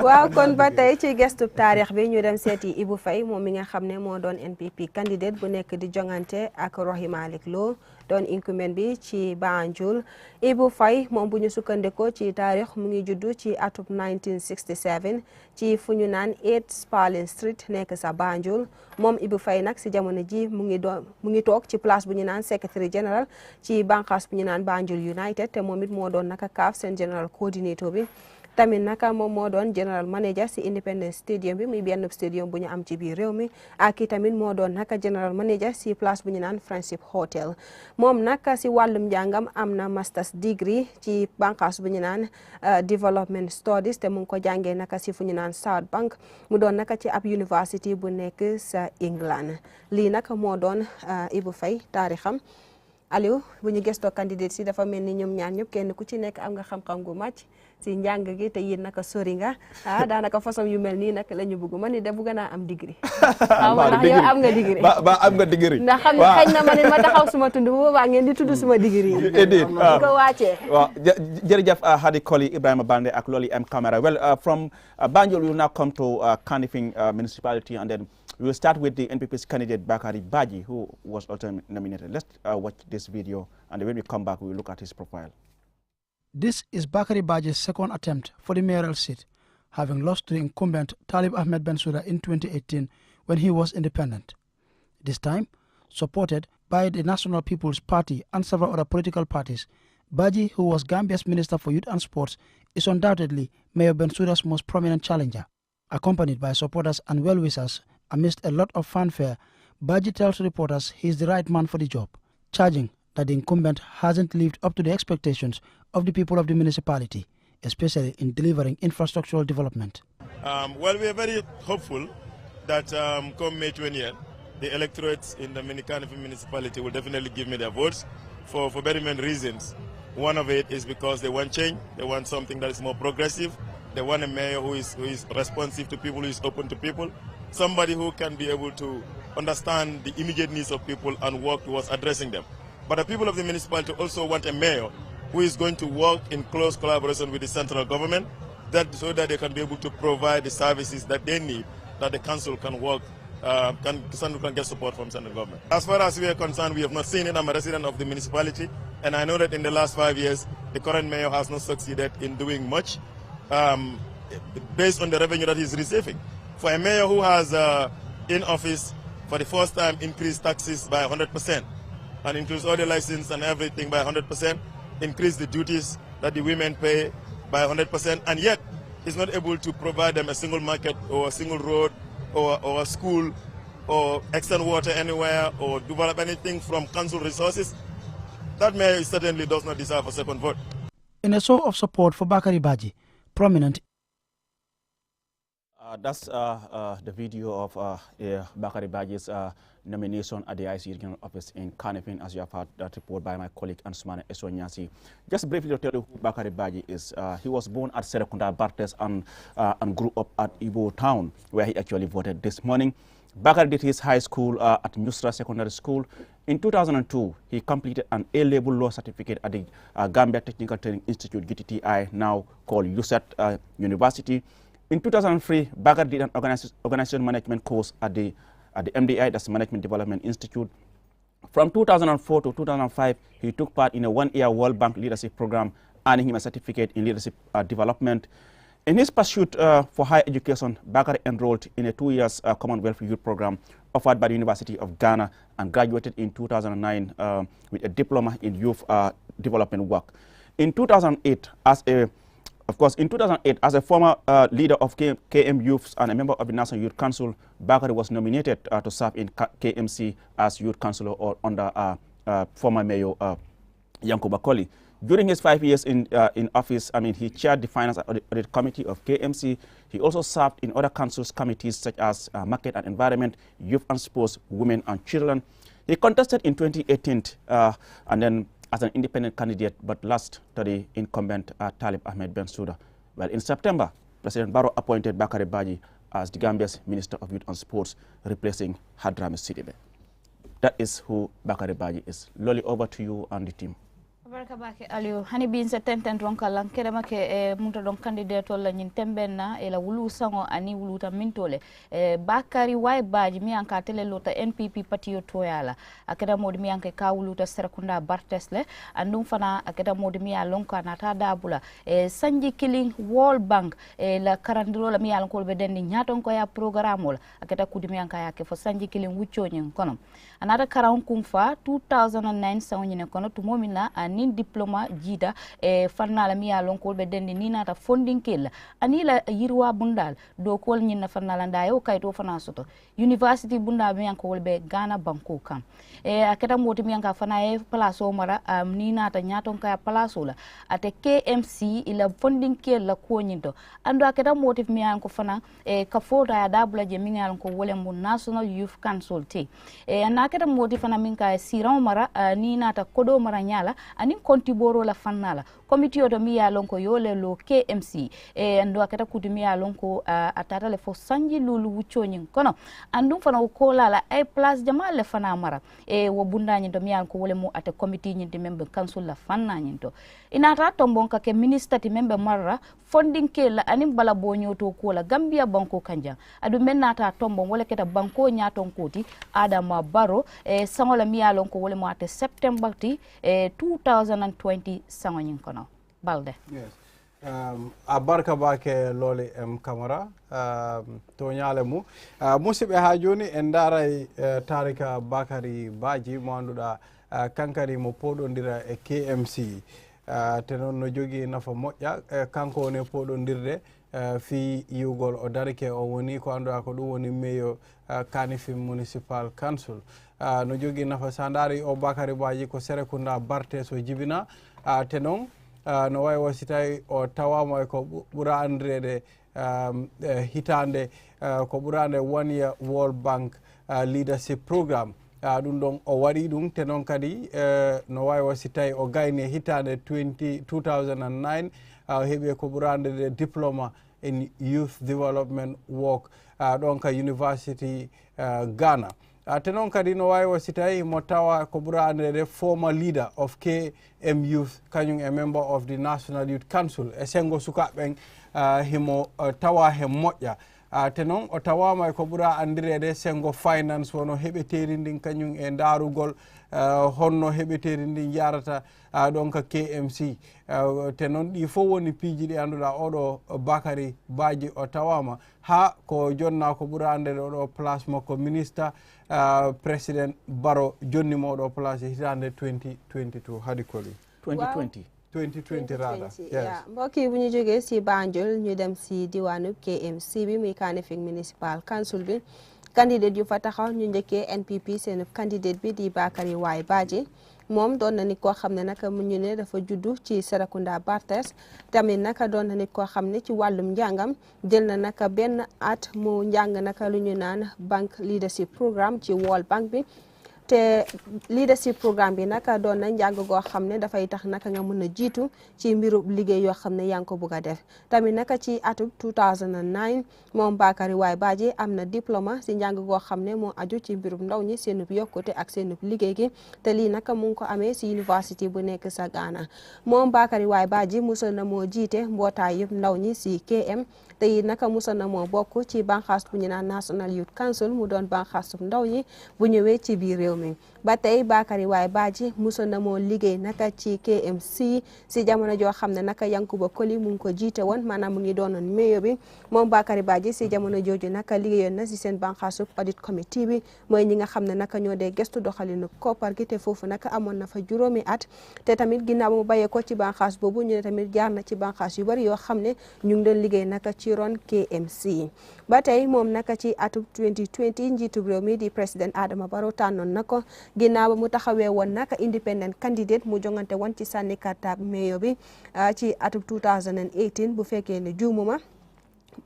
waaw kon ba tey ci gëstu taarix bi ñu dem seeti Ibu Fay moom mi nga xam ne moo doon NPP candidate bu nekk di jongante ak Rohey Malick Lowe doon incumbent bi ci Banjul Ibu Fay moom bu ñu sukkandikoo ci taarix mu ngi juddu ci atub 1967 ci fu ñu naan 8 Spalding Street nekk sa Banjul moom Ibu Fay nag si jamono ji mu ngi toog ci place bu ñu naan secretary general ci banqaas bu ñu naan Banjul United te moom it moo doon naka CAF seen general coordinator bi tamit naka moom moo doon general manager si Independence Stadium bi muy benn stadium bu ñu am ci biir réew mi ak i tamit moo doon naka general manager si place bu ñu naan Friendship Hotel moom naka si wàllum njàngam am na masters degree ci banqaas bu ñu naan development studies te mu ngi ko jàngee naka si fu ñu naan South Bank mu doon naka ci ab university bu nekk sa England lii naka moo doon Ibu Fay taarixam Aliou bu ñu gëstoo candidate si dafa mel ni ñoom ñaar ñëpp kenn ku ci nekk am nga xam-xam gu màcc si njàng gi te yéen naka sori nga daanaka façon yu mel nii nag la ñu bëgg man ni de bëgg naa am degree ndax yow am nga degree
ba am nga degree
ndax xam ne xëy na ma ne ma taxaw suma tund bu boobaa ngeen di tudd suma degree yi ko wàccee
waaw jërëjëf Hadi Koli Ibrahima Bande ak Loli M Camara well from Banjul we will now come to Kanifing municipality and then we will start with the NPP's candidate Bakari Baji, who was also nominated. Let's watch this video, and when we come back, we will look at his profile.
This is Bakari Baji's second attempt for the mayoral seat, having lost to the incumbent Talib Ahmed Bensouda in 2018 when he was independent. This time, supported by the National People's Party and several other political parties, Baji, who was Gambia's Minister for Youth and Sports, is undoubtedly Mayor Bensouda's most prominent challenger. Accompanied by supporters and well-wishers, amidst a lot of fanfare, Baji tells reporters he is the right man for the job, charging that the incumbent hasn't lived up to the expectations of the people of the municipality, especially in delivering infrastructural development.
Well, we are very hopeful that come May 20th, the electorates in the Kanifing municipality will definitely give me their votes for very many reasons. One of it is because they want change, they want something that is more progressive, they want a mayor who is responsive to people, who is open to people, somebody who can be able to understand the immediate needs of people and work towards addressing them. But the people of the municipality also want a mayor who is going to work in close collaboration with the central government so that they can be able to provide the services that they need, that the council can work, can get support from central government. As far as we are concerned, we have not seen it. I'm a resident of the municipality, and I know that in the last 5 years, the current mayor has not succeeded in doing much based on the revenue that he's receiving. For a mayor who has in office for the first time increased taxes by 100% and increased all the license and everything by 100%, increased the duties that the women pay by 100%, and yet is not able to provide them a single market or a single road or a school or extend water anywhere or develop anything from council resources, that mayor certainly does not deserve a second vote.
In a show of support for Bakari Baji, prominent
That's the video of Bakari Baji's nomination at the IC Regional Office in Kanifing, as you have heard that report by my colleague Ansumane Esonyasi. Just briefly to tell you who Bakari Baji is, he was born at Serekunda Bartes and grew up at Ibo Town, where he actually voted this morning. Bakari did his high school at Nusra Secondary School. In 2002, he completed an A-level law certificate at the Gambia Technical Training Institute, GTTI, now called USET University. In 2003, Bakari did an organization management course at the at the MDI, that's the Management Development Institute. From 2004 to 2005, he took part in a one-year World Bank leadership program, earning him a certificate in leadership development. In his pursuit for higher education, Bakari enrolled in a 2-year Commonwealth Youth Program offered by the University of Ghana and graduated in 2009 with a diploma in youth development work. In 2008, as a former leader of KM Youths and a member of the National Youth Council, Bakari was nominated to serve in KMC as Youth Councillor or under former Mayor Yankuba Koli. During his 5 years in office, he chaired the Finance Audit Committee of KMC. He also served in other councils committees such as Market and Environment, Youth and Sports, Women and Children. He contested in 2018 and then as an independent candidate, but lost to the incumbent Talib Ahmed Bensouda. Well, in September, President Barrow appointed Bakari Baji as the Gambia's Minister of Youth and Sports, replacing Hadrami Sidibe. That is who Bakari Baji is. Loli, over to you and the team.
Baraka bake Aliou hani bin se tenten ronka lan kedema ke munta don candidate wala nyin tembenna e la wulu sango ani wuluta mintole Bakari way baji mi anka tele lota NPP patio toyala akeda modi mi anka ka wuluta serakunda bartesle andum fana akeda modi mi alonka nata dabula sanji killing World Bank la karandiro la mi alonko be dendi nyaton ko ya programme akeda kudi mi anka yake fo sanji killing wuccio nyin kono anata karan kumfa 2009 sango nyine kono tumomina nin diploma jida fanna la mi yalon ko be dendi ni nata funding kel ani la yirwa bundal do ko nyin na fanna la ndayo kayto fana soto university bunda mi yanko wolbe Ghana banko kam akata moti mi yanka fana place o mara ni nata nyaton kaya place la ate KMC ila funding kel la ko nyinto ando akata moti mi yanko fana ka foda ya dabula je mi yalon ko wolem National Youth Council te anakata moti fana min ka siran mara ni nata kodo mara nyala anin kontiboro la fannala committee oto mi ya lonko yole lo KMC ando akata kuti mi ya lonko atata le fo sanji lulu wuchonyin kono andum fana ko la ay place jamal le fana mara wo bunda nyin to mi ya ko wole mo ate committee nyin de member council la fanna nyin to inata tombon ka ke minister ti member marra funding ke la anin bala bonyo to ko la Gambia banko kanja adu menata tombon wole keta banko nyaton koti Adama Barrow sangola mi ya lonko wole mo ate September ti 2020 sangoyin kono balde
yes abarka bake loli Camara to nyale mu musibe ha joni en daray tarika Bakari Baji mo anduda kankari mo podondira e KMC te non no jogi nafa moƴƴa kanko ne poɗondirde fi yiwgol o darike o woni ko anduɗa ko ɗum woni meyo Kanifing Municipal Council no jogi nafa sa daari o Bakary Baji ko Serekunda Barte so jibina te noon no wawi wasi tawi o tawama e ko ɓuura andirede hitande ko ɓuurande 1 year World Bank leadership programme ɗum ɗon o waɗi ɗum te noon kadi no wawi wasi tawi o gayni e hitande 2009 heeɓi ko ɓuurande diploma in youth development work ɗon ka University Ghana te noon kadi no wawi wasi tawi mo tawa ko ɓuurande former leader of KM Youth kañum e member of the National Youth Council e sengo sukaɓeɓen himo tawa he moƴƴa te noon o tawama ko ɓuura andirede sengo finance wono heɓeteri ndin kañum e darugol honno heɓeteri ndin yarata ɗon ka KMC te noon ɗi fof woni piiji ɗi annduɗa oɗo Bakary Baji o tawama ha ko jonna ko ɓuura andede oɗo place makko ministre président Barrow jonnimo oɗo place hitande 2022 hadi koli 2020 rather yes
mbokk yi bu ñu jógee si Banjul ñu dem si diwaanu KMC bi muy Kanifing Municipal Council bi candidate yu fa taxaw ñu njëkkee NPP seen candidate bi di Bakary Y Baji moom doon na nit koo xam ne naka mu ñu ne dafa juddu ci Serekunda Bartes tamit naka doon na nit koo xam ne ci wàllum njàngam jël na naka benn at mu njàng naka lu ñu naan bank leadership programme ci World Bank bi te leadership programme bi naka doon na njàng goo xam ne dafay tax naka nga mën a jiitu ci mbiru liggéey yoo xam ne yaa ngi ko bugg a def tamit naka ci atum 2009 moom Bakary Y Badji am na diplôme si njàng goo xam ne moo aju ci mbirum ndaw ñi seenub yokkute ak seenub liggéey gi te lii naka mu ngi ko amee si université bu nekk sa Ghana moom Bakary Y Badji musul na moo jiite mbootaay yëpp ndaw ñi si KM te yi naka musul na moo bokk ci banxaas bu ñu naan National Youth Council mu doon banxaas ndaw ñi bu ñëwee ci biir réew mi ba tey Bakary Y Badji musul na moo liggéey naka ci KMC si jamono joo xam ne naka Yankuba Koli mu ngi ko jiite woon maanaam mu ngi doonoon mayor bi moom Bakary Badji si jamono jooju naka liggéeyoon na si seen banxaasu audit committee bi mooy ñi nga xam ne naka ñoo dee gestu doxalinu koppar gi te foofu naka amoon na fa juróomi at te tamit ginnaaw mu bàyyee ko ci banxaas boobu ñu ne tamit jaar na ci banxaas yu bari yoo xam ne ñu ngi doon liggéey naka ci ron KMC ba tey moom naka ci atum 2020 njiitu réew mi di président Adama Barrow tànnoon na ko ginnaaw ba mu taxawee woon naka independent candidate mu jongante woon ci sànni karta mayor bi ci atum 2018 bu fekkee ne juumuma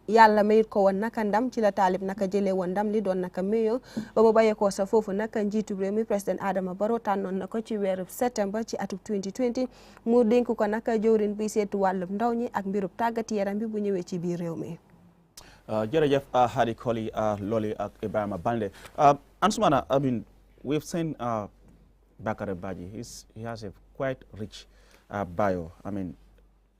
yàlla mayit ko woon naka ndam ci la taalib naka jëlee woon ndam li doon naka mayor ba mu bàyyeekoo sa foofu naka njiitu réew mi président Adama Barrow tànnoon na ko ci weeru septembre ci atum 2020 mu dénk ko naka jëwrin bi seetu wàllum ndaw ñi ak mbirub tàggat yaram bi bu ñëwee ci biir réew mi.
jërëjëf Hadi Koli Loli ak Ibrahima Bande Ansumana, I mean, we've seen Bakary Badji. He has a quite rich bio. I mean,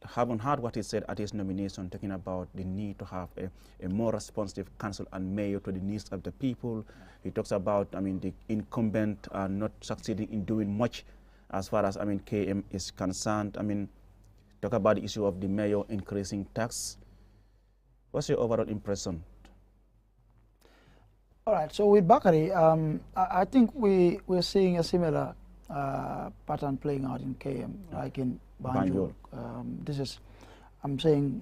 haven't heard what he said at his nomination, talking about the need to have a more responsive council and mayor to the needs of the people. He talks about, I mean, the incumbent not succeeding in doing much as far as, I mean, KM is concerned. I mean, talk about the issue of the mayor increasing tax. What's your overall impression?
All right, so with Bakary, I think we're seeing a similar pattern playing out in KM, like in Banjul. This is, I'm saying,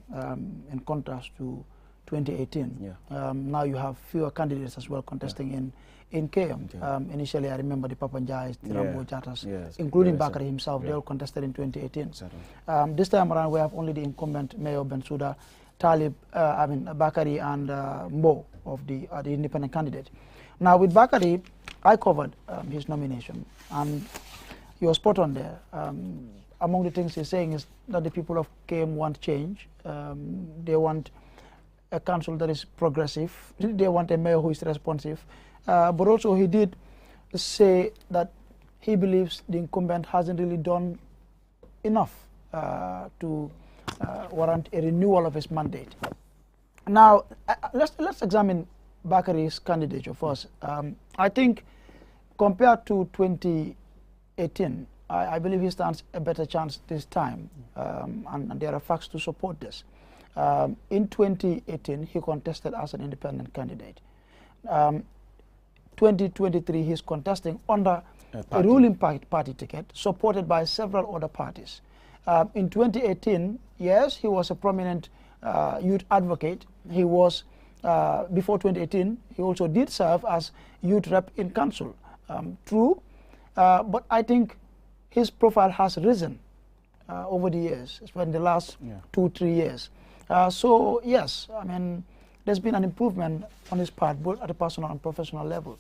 in contrast to 2018.
Yeah.
Now you have fewer candidates as well contesting in KM. Okay. Initially, I remember the Papanjais, the Rambo Jatas, including Bakary himself. They all contested in 2018. This time around, we have only the incumbent Mayor Bensouda, Talib, Bakary and Mbo of the independent candidate. Now with Bakary, I covered his nomination, and he was spot on there. Among the things he's saying is that the people of KM want change. They want a council that is progressive. They want a mayor who is responsive. But also he did say that he believes the incumbent hasn't really done enough to warrant a renewal of his mandate. Now, let's examine Bakary's candidature first. I think compared to 2018, I believe he stands a better chance this time, and there are facts to support this. In 2018, he contested as an independent candidate. 2023, he's contesting under a ruling party ticket, supported by several other parties. In 2018, yes, he was a prominent youth advocate. He was, before 2018, he also did serve as youth rep in council. True, but I think his profile has risen over the years, especially in the last 2-3 years. So yes, I mean, there's been an improvement on his part, both at a personal and professional level.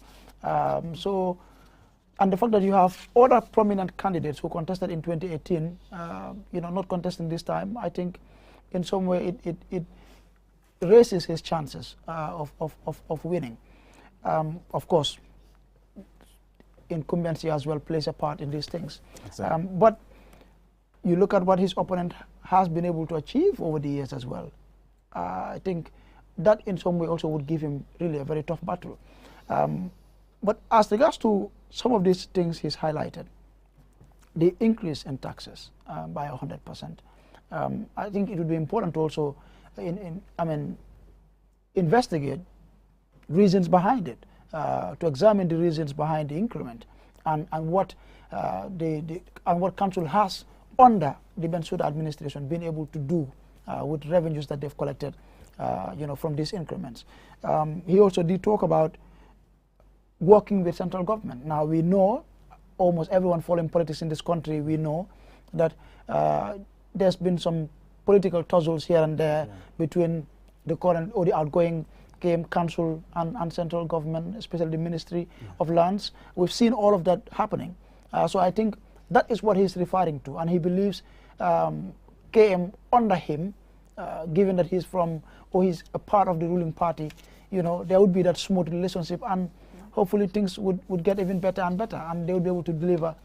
And the fact that you have other prominent candidates who contested in 2018, not contesting this time, I think in some way it raises his chances of winning. Of course, incumbency as well plays a part in these things. Exactly. But you look at what his opponent has been able to achieve over the years as well. I think that in some way also would give him really a very tough battle. But as regards to some of these things he's highlighted, the increase in taxes by 100%, I think it would be important to also investigate reasons behind it, to examine the reasons behind the increment and what what council has under the Bensouda administration been able to do with revenues that they've collected, from these increments. He also did talk about working with central government. Now we know, almost everyone following politics in this country, we know that there's been some political tussles here and there between the current or the outgoing KM Council and central government, especially the Ministry of Lands. We've seen all of that happening. So I think that is what he's referring to, and he believes KM under him, given that he's from, or he's a part of the ruling party, you know, there would be that smooth relationship, and hopefully things would get even better and better, and they would be able to deliver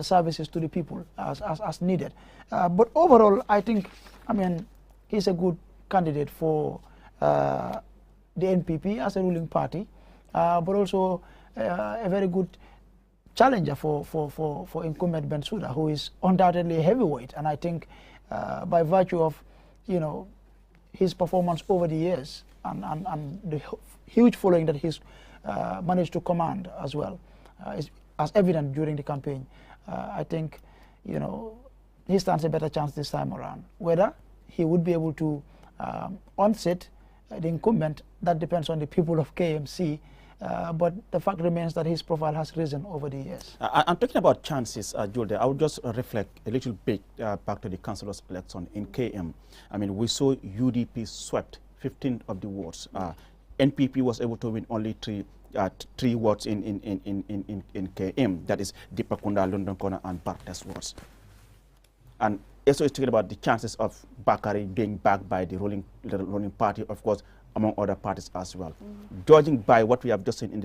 services to the people as needed. But overall, I think, I mean, he's a good candidate for the NPP as a ruling party, but also a very good challenger for incumbent Bensouda, who is undoubtedly a heavyweight. And I think by virtue of, you know, his performance over the years and the huge following that he's managed to command as well, as evident during the campaign, I think, you know, he stands a better chance this time around. Whether he would be able to unseat the incumbent, that depends on the people of KMC, but the fact remains that his profile has risen over the years.
I'm talking about chances, Julde. I would just reflect a little bit back to the councillors' election in KM. I mean, we saw UDP swept 15 of the wards. NPP was able to win only three wards in KM. That is Dipakunda, London Corner, and Bartes wards. And also is talking about the chances of Bakari being backed by the ruling party, of course, among other parties as well. Judging by what we have just seen in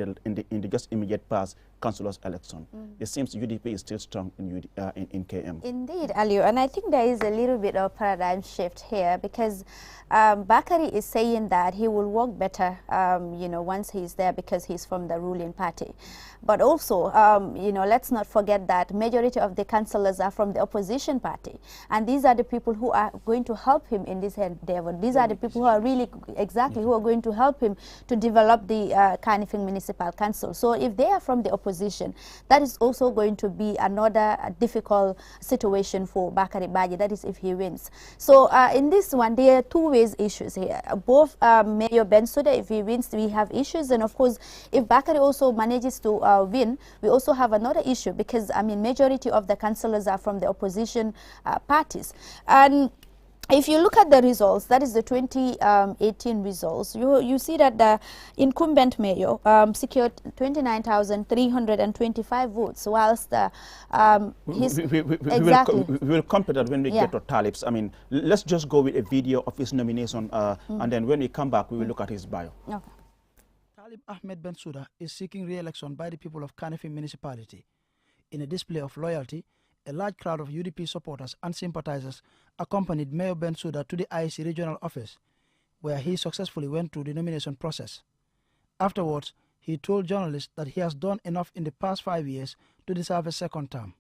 the just immediate past councillors' election, it seems UDP is still strong in KM.
Indeed, Aliu, and I think there is a little bit of paradigm shift here, because Bakari is saying that he will work better, you know, once he's there, because he's from the ruling party. But also, you know, let's not forget that majority of the councillors are from the opposition party, and these are the people who are going to help him in this endeavor. These are the people who are really, exactly, who are going to help him to develop the Kanifing Municipal Council. So if they are from the opposition, that is also going to be another difficult situation for Bakari Baji, that is if he wins. So in this one, there are two ways issues here. Both Mayor Bensouda, if he wins, we have issues, and of course, if Bakari also manages to win, we also have another issue, because, I mean, majority of the councillors are from the opposition parties. And if you look at the results, that is the 2018 results, you see that the incumbent mayor secured 29,325 votes, whilst
we will compare that when we get to Talib's. I mean, let's just go with a video of his nomination, and then when we come back, we will look at his bio.
Okay.
Talib Ahmed Bensouda is seeking re-election by the people of Kanifing municipality. In a display of loyalty, a large crowd of UDP supporters and sympathizers accompanied Mayor Bensouda to the IEC regional office, where he successfully went through the nomination process. Afterwards, he told journalists that he has done enough in the past 5 years to deserve a second term,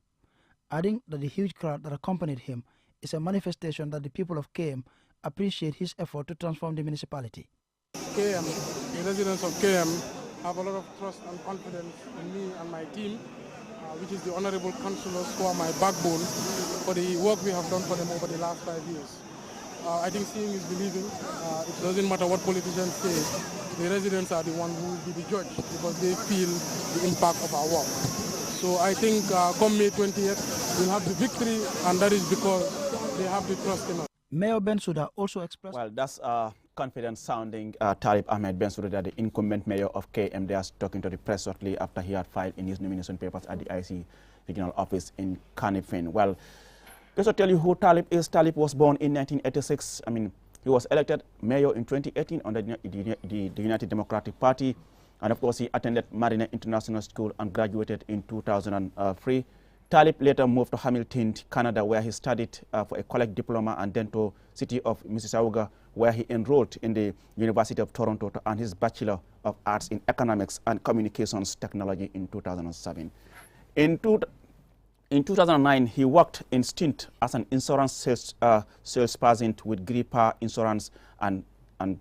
adding that the huge crowd that accompanied him is a manifestation that the people of KM appreciate his effort to transform the municipality.
KM, the residents of KM have a lot of trust and confidence in me and my team, which is the honorable councillors who are my backbone for the work we have done for them over the last 5 years. I think seeing is believing. It doesn't matter what politicians say, the residents are the ones who will be the judge, because they feel the impact of our work. So I think come May 20th, we'll have the victory, and that is because they have the trust in us.
Mayor Bensouda also expressed...
Well, that's confident sounding Talib Ahmed Bensouda, the incumbent mayor of KM. They are talking to the press shortly after he had filed in his nomination papers at the IC regional office in Kanifing. Well, just to tell you who Talib is, Talib was born in 1986. I mean, he was elected mayor in 2018 under the United Democratic Party. And of course, he attended Marina International School and graduated in 2003. Talib later moved to Hamilton, Canada, where he studied for a college diploma, and then to city of Mississauga, where he enrolled in the University of Toronto to earn his Bachelor of Arts in Economics and Communications Technology in 2007. In 2009, he worked in stint as an insurance salesperson with Gripa Insurance, and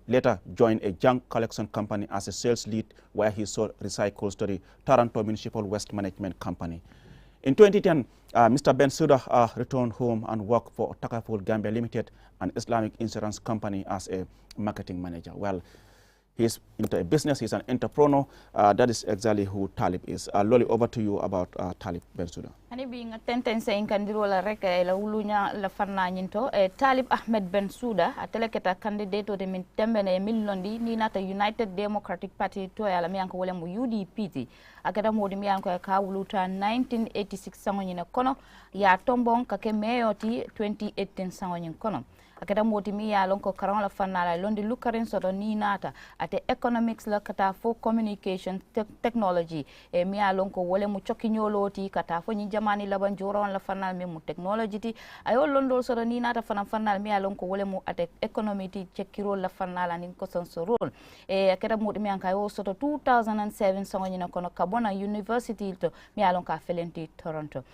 later joined a junk collection company as a sales lead, where he sold recycles to the Toronto Municipal Waste Management Company. In 2010, Mr. Bensouda returned home and worked for Takaful Gambia Limited, an Islamic insurance company, as a marketing manager. Well, He's into a business, he's an entrepreneur. That is exactly who Talib is. Loli, over to you about Talib Bensouda.
Ani being a tendency in Kandiro la reka la ulunya la fanna nyinto Talib Ahmed Bensouda ateleketa candidate to the Tembene Millondi ni nata United Democratic Party to ya la mianko wole mu UDP akeda modi mianko ka wuluta 1986 sangonyina kono ya tombon kake meyoti 2018 sangonyina kono akeda modi mi ya lonko karon la fanna la londi lukarin soto ni nata ate economics la kata fo communication technology mi ya lonko wole mu chokinyoloti kata fo ni jamani laban joron la fanal mi mu technology ti ayo londo soto ni nata fanal mi ya lonko wole mu ate economy ti chekiro la fanal ni ko son role akeda modi mi anka yo soto 2007 sangonyina kono kabona university to mi ya lonka felenti Toronto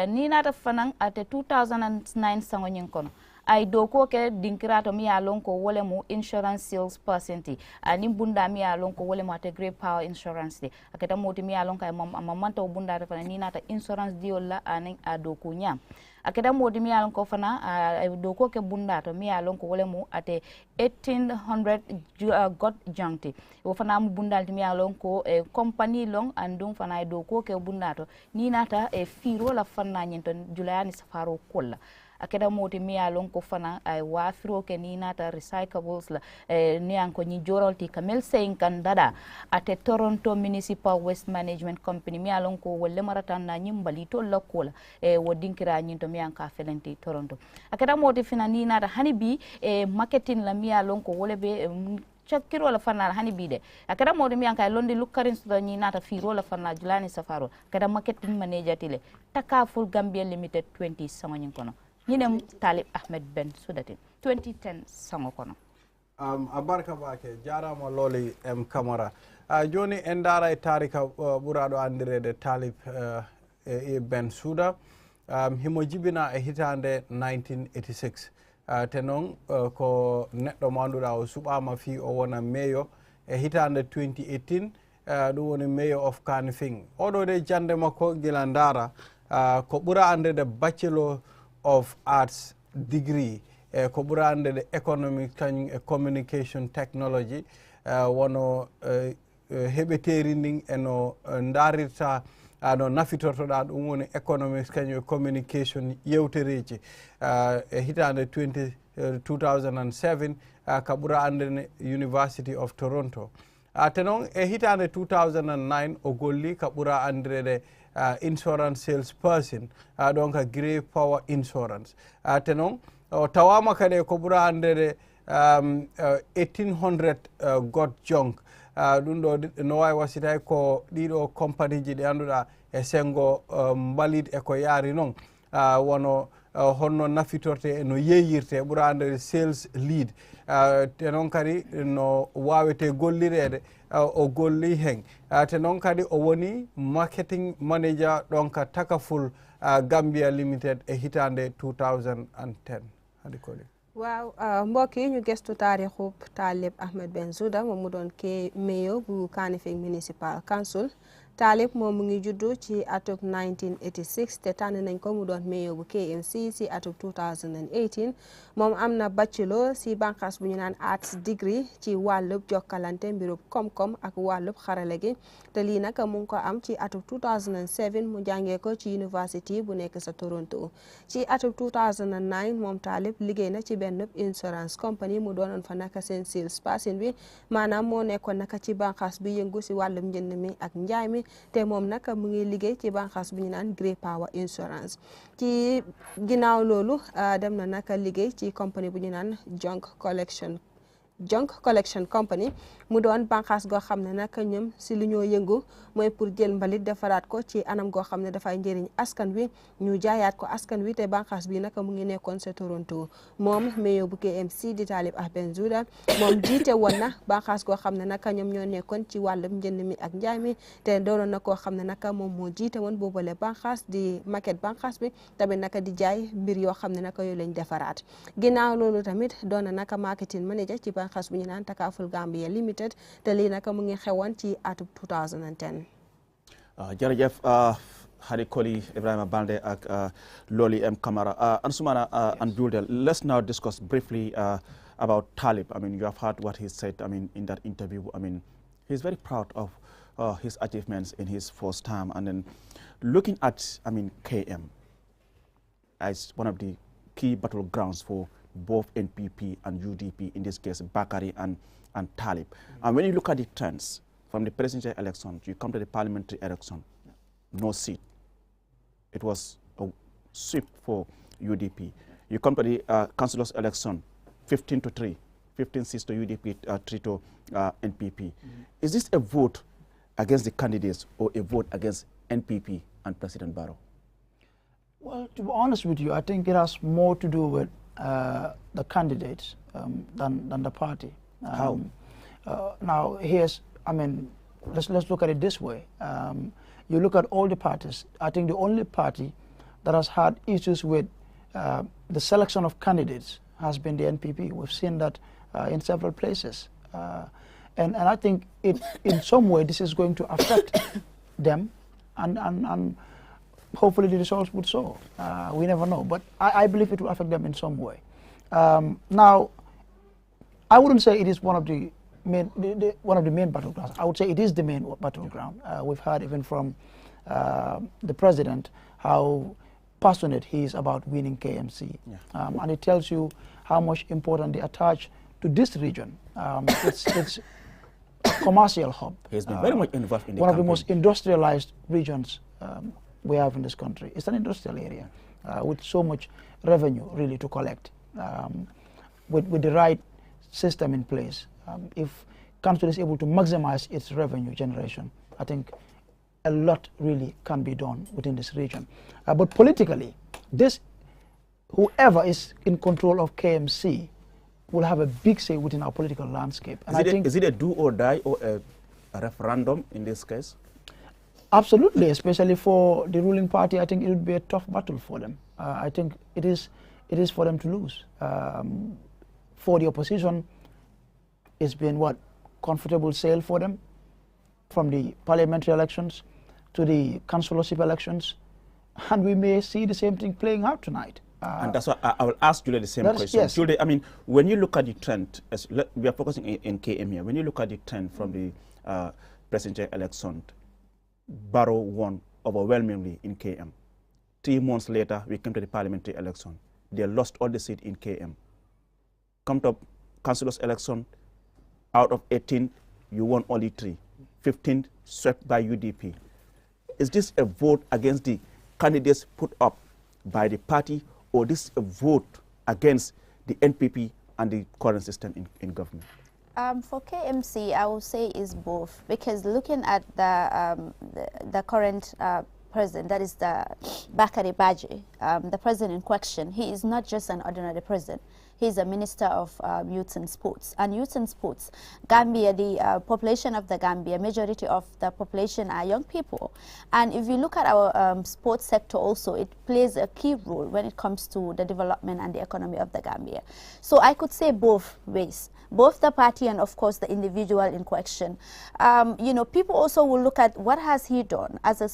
ni nata fanan ate 2009 sangonyina kono ay doko ke dinkirato mi ya lonko wole mu insurance sales percent ani bunda mi ya lonko wole mu ate great power insurance de akata moti mi ya lonka mamanta bunda refa ni nata insurance deal la ani adoko nya akata moti mi ya lonko fana ay doko ke bunda to mi ya lonko wole mu ate 1800 got janti wo fana mu bunda mi ya lonko company long andum fana ay doko ke bunda to ni nata firo la fana nyento julayani safaro kolla akeda moti mi alon ko fana ay wafiro ke ni nata recyclables la ni anko ni jorolti kamel sein kan dada ate Toronto Municipal Waste Management Company mi alon ko wolle maratan na nyimbali to lakola wodinkira nyinto mi anka felenti Toronto akeda moti fina ni nata hani bi marketing la mi alon ko wolle be chakiro la fana hani bide akada modi mi anka londi lukarin so ni nata firo la fana julani safaro kada marketing manager tile takaful Gambia Limited 20 sangonyin kono ñinem Talib Ahmed Bensouda 2010 sango kono
abarka bake jarama loli camara joni en dara e tarika ɓuraɗo andirede Talib Bensouda himo jibina e hitande 1986 te noon ko neɗɗo manduɗa o suɓama fi o wona meyo e hitande 2018 ɗum woni mayor of Kanifing oɗo de jande makko gila dara ko ɓura andede bachelor of arts degree ko ɓura andede economic kañum e communication technology wono heɓeteri ndin eno darirta no nafitortoɗa ɗum woni economics kañum e communication yewtereji e hitande 2007 ka ɓura andene University of Toronto te noon e hitande 2009 o golli ka ɓura andirede insurance sales person donc Great Power Insurance te noon o tawama kadi ko ɓura andede 1800 got junk ɗum ɗo no wawi wasitay ko ɗiɗo compagnie ji ɗi annduɗa e sengo mbalit e ko yaari noon wono honno nafitorte no yeeyirte ɓura andede sales lead te noon kadi no wawete gollirede o golli hen te noon kadi o woni marketing manager ɗonka takaful Gambia Limited e hitande 2010 hadi koli
waaw mbokk yi ñu gestu taarixu Talib Ahmed Bensouda moom mu doon ke mayor bu Kanifing Municipal Council Talib moom mu ngi juddu ci atum 1986 te tànn nañ ko mu doon mayor bu KMC ci atum 2018 moom am na bachelor ci bànqaas bu ñu naan arts degree ci wàllub jokkalante mbirub koom-koom ak wàllub xarale gi te lii nag mu ngi ko am ci atum 2007 mu jàngee ko ci university bu nekk sa Toronto ci atum 2009 moom Talib liggéey na ci benn insurance company mu doonoon fa naka seen sales person bi maanaam moo nekkoon naka ci bànqaas bi yëngu ci wàllum njënd mi ak njaay mi te moom nag mu ngi liggéey ci bànqaas bu ñu naan Great Power Insurance ci ginnaaw loolu dem na nag liggéey ci compagnie bu ñu naan Junk Collection Company mu doon bànqaas goo xam ne nag ñoom si lu ñoo yëngu mooy pour jël mbalit defaraat ko ci anam goo xam ne dafay njëriñ askan wi ñu jaayaat ko askan wi te bànqaas bi nag mu ngi nekkoon sa Toronto moom mayor bu KMC di Talib Ahmed Bensouda moom jiite woon na bànqaas goo xam ne nag ñoom ñoo nekkoon ci wàllum njënd mi ak njaay mi te doonoon na koo xam ne nag moom moo jiite woon boobale bànqaas di maquette bànqaas bi tamit nag di jaay mbir yoo xam ne nag yooyu lañ defaraat ginnaaw loolu tamit doon na nag marketing manager ci bànqaas bu ñu naan Takaful Gambia Limited te lii nag mu ngi xewoon ci atum 2010.
jërëjëf Hadi Koli Ibrahima Balde ak Loli M Camara. Ansumana and Builder, let's now discuss briefly about Talib. I mean, you have heard what he said, I mean, in that interview. I mean, he's very proud of his achievements in his first term. And then looking at, I mean, KM as one of the key battlegrounds for both NPP and UDP, in this case, Bakari and Talib. And when you look at the trends from the presidential election, you come to the parliamentary election, no seat. It was a sweep for UDP. You come to the councillors election, 15-3, 15 seats to UDP, 3 to NPP. Is this a vote against the candidates or a vote against NPP and President Barrow?
Well, to be honest with you, I think it has more to do with the candidates than the party.
How?
Now, I mean, let's look at it this way. You look at all the parties. I think the only party that has had issues with the selection of candidates has been the NPP. We've seen that in several places. And I think in some way this is going to affect them, and hopefully the results would show. We never know, but I believe it will affect them in some way. Now, I wouldn't say it is one of the main battlegrounds. I would say it is the main battleground. We've heard even from the president how passionate he is about winning KMC, and it tells you how much importance they attach to this region. It's a commercial hub.
He's been very much involved in the
one
campaign.
of the most industrialized regions we have in this country. It's an industrial area with so much revenue really to collect. With the right system in place, if country is able to maximize its revenue generation, I think a lot really can be done within this region. But politically, whoever is in control of KMC will have a big say within our political landscape. And
is it a do or die or a referendum in this case?
Absolutely, especially for the ruling party. I think it would be a tough battle for them. I think it is for them to lose. For the opposition, it's been comfortable sail for them, from the parliamentary elections to the councillorship elections, and we may see the same thing playing out tonight.
And that's why I will ask Julie the same question.
Yes.
Julie, I mean, when you look at the trend, we are focusing in KM here, when you look at the trend from the presidential election, Barrow won overwhelmingly in KM. 3 months later, we came to the parliamentary election. They lost all the seats in KM. Come to councillors election, out of 18, you won only 3. 15 swept by UDP. Is this a vote against the candidates put up by the party, or this a vote against the NPP and the current system in government?
For KMC, I would say is both, because looking at the current president, that is the Bakari Baji, the president in question, he is not just an ordinary president. He's a minister of youth and sports. And youth and sports, Gambia, the population of the Gambia, majority of the population are young people. And if you look at our sports sector also, it plays a key role when it comes to the development and the economy of the Gambia. So I could say both ways, both the party and of course the individual in question. You know, people also will look at what has he done as a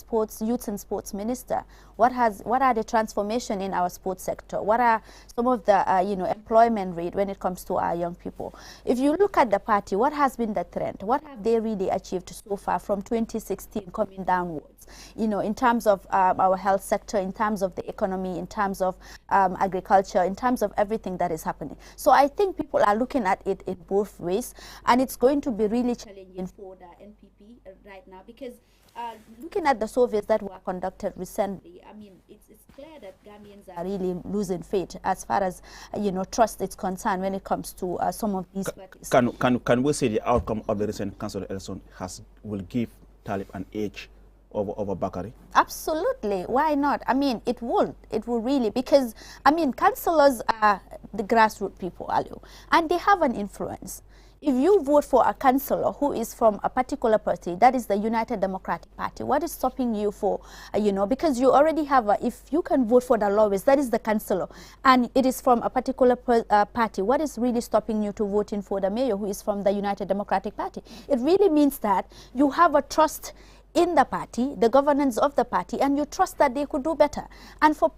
youth and sports minister. What are the transformation in our sports sector? What are some of the employment rate when it comes to our young people? If you look at the party, what has been the trend? What have they really achieved so far from 2016 coming downwards? You know, in terms of our health sector, in terms of the economy, in terms of agriculture, in terms of everything that is happening. So I think people are looking at it in both ways, and it's going to be really challenging for the NPP right now, because looking at the surveys that were conducted recently, I mean, it's clear that Gambians are really losing faith as far as trust is concerned when it comes to some of these parties.
Can we say the outcome of the recent council election will give Talib an edge over Bakari?
Absolutely. Why not? I mean, it will really, because I mean, councillors are the grassroots people, Aliu, and they have an influence. If you vote for a councillor who is from a particular party, that is the United Democratic Party, what is stopping you for, because you already have if you can vote for the lowest, that is the councillor, and it is from a particular party, what is really stopping you to voting for the mayor who is from the United Democratic Party? It really means that you have a trust in the party, the governance of the party, and you trust that they could do better. And for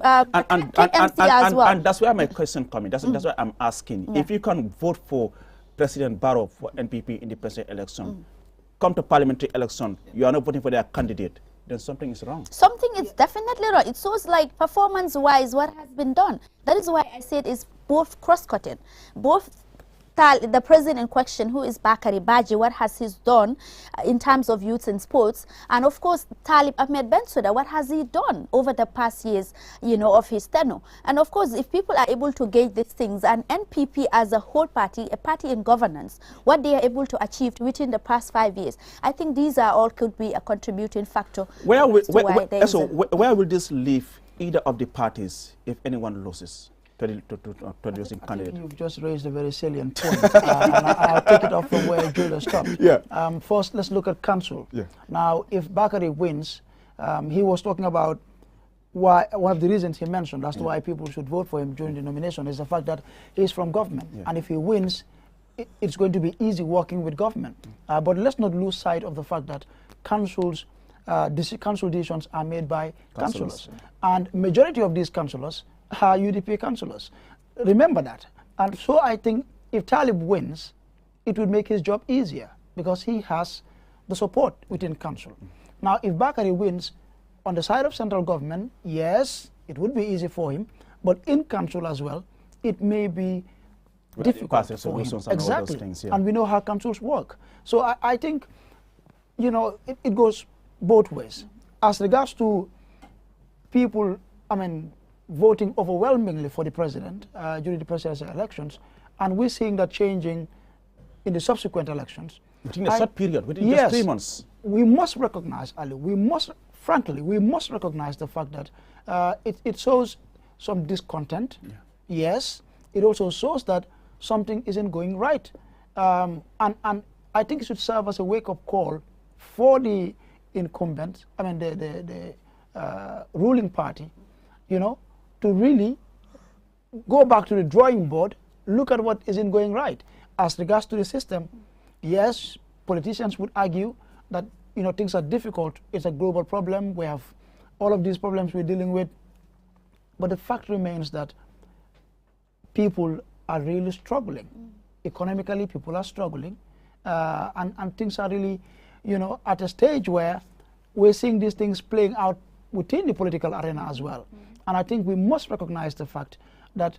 KMC as well.
And that's where my question comes in. That's why I'm asking.
Yeah.
If you can vote for President Barrow for NPP in the presidential election, come to parliamentary election, you are not voting for their candidate, then something is wrong.
Something is definitely wrong. It shows like performance-wise what has been done. That is why I said it's both cross-cutting. Both the president in question, who is Bakari Baji, what has he done in terms of youth and sports, and of course Talib Ahmed Bensouda, what has he done over the past years, you know, of his tenure. And of course, if people are able to gauge these things, and NPP as a whole party, a party in governance, what they are able to achieve within the past 5 years, I think these are all could be a contributing factor.
Where will this leave either of the parties if anyone loses? To losing candidate.
You've just raised a very salient point, and I'll take it off from where Julia stopped.
Yeah.
First, let's look at council.
Yeah.
Now, if Bakari wins, he was talking about why one of the reasons he mentioned as to why people should vote for him during the nomination is the fact that he's from government, and if he wins, it's going to be easy working with government. But let's not lose sight of the fact that councils, council decisions are made by councillors, and majority of these councillors are UDP councillors. Remember that. And so I think if Talib wins, it would make his job easier because he has the support within council. Now, if Bakari wins on the side of central government, yes, it would be easy for him, but in council as well, it may be difficult for him. Exactly. Things, yeah. And we know how councils work. So I think, you know, it goes both ways. As regards to people, I mean, voting overwhelmingly for the president during the presidential elections, and we're seeing that changing in the subsequent elections.
Within a short period, within just 3 months.
We must recognize, Ali, we must recognize the fact that it shows some discontent. Yeah. Yes, it also shows that something isn't going right. And I think it should serve as a wake-up call for the incumbent, I mean the ruling party, you know, to really go back to the drawing board, look at what isn't going right. As regards to the system, yes, politicians would argue that, you know, things are difficult. It's a global problem. We have all of these problems we're dealing with. But the fact remains that people are really struggling. Economically, people are struggling. And things are really, you know, at a stage where we're seeing these things playing out within the political arena as well. And I think we must recognize the fact that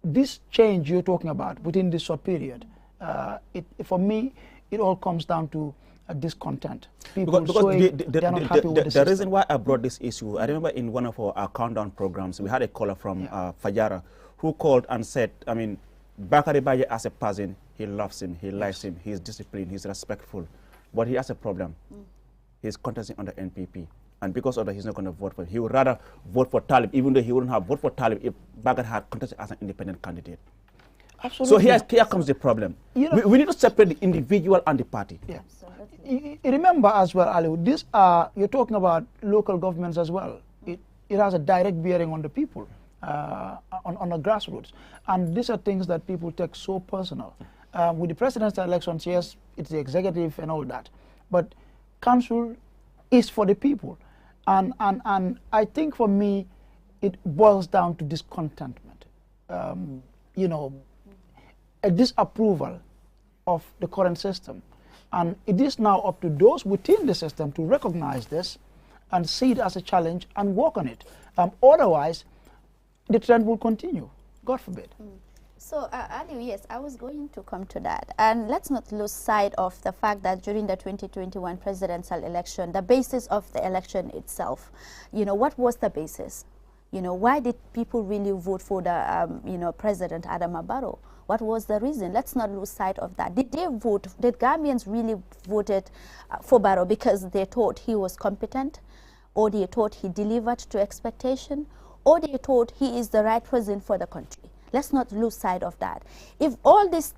this change you're talking about within this short period, for me, it all comes down to discontent. People they're not happy with the
reason why I brought this issue, I remember in one of our countdown programs, we had a caller from Fajara who called and said, I mean, Bakari Baye as a person, he loves him, he likes him, he's disciplined, he's respectful, but he has a problem. He's contesting under NPP. And because of that, he's not going to vote for him. He would rather vote for Talib, even though he wouldn't have voted for Talib if Bakari had contested as an independent candidate.
Absolutely.
So here comes the problem. You know, we need to separate the individual and the party.
Yeah. Remember as well, Ali, these are, you're talking about local governments as well. It has a direct bearing on the people, on the grassroots. And these are things that people take so personal. With the presidential elections, yes, it's the executive and all that. But council is for the people. And I think for me, it boils down to discontentment. You know, a disapproval of the current system. And it is now up to those within the system to recognize this and see it as a challenge and work on it. Otherwise, the trend will continue. God forbid.
So, Ali, yes, I was going to come to that. And let's not lose sight of the fact that during the 2021 presidential election, the basis of the election itself, you know, what was the basis? You know, why did people really vote for the, you know, President Adama Barrow? What was the reason? Let's not lose sight of that. Did they vote, did Gambians really voted for Barrow because they thought he was competent, or they thought he delivered to expectation, or they thought he is the right president for the country? Let's not lose sight of that. If all these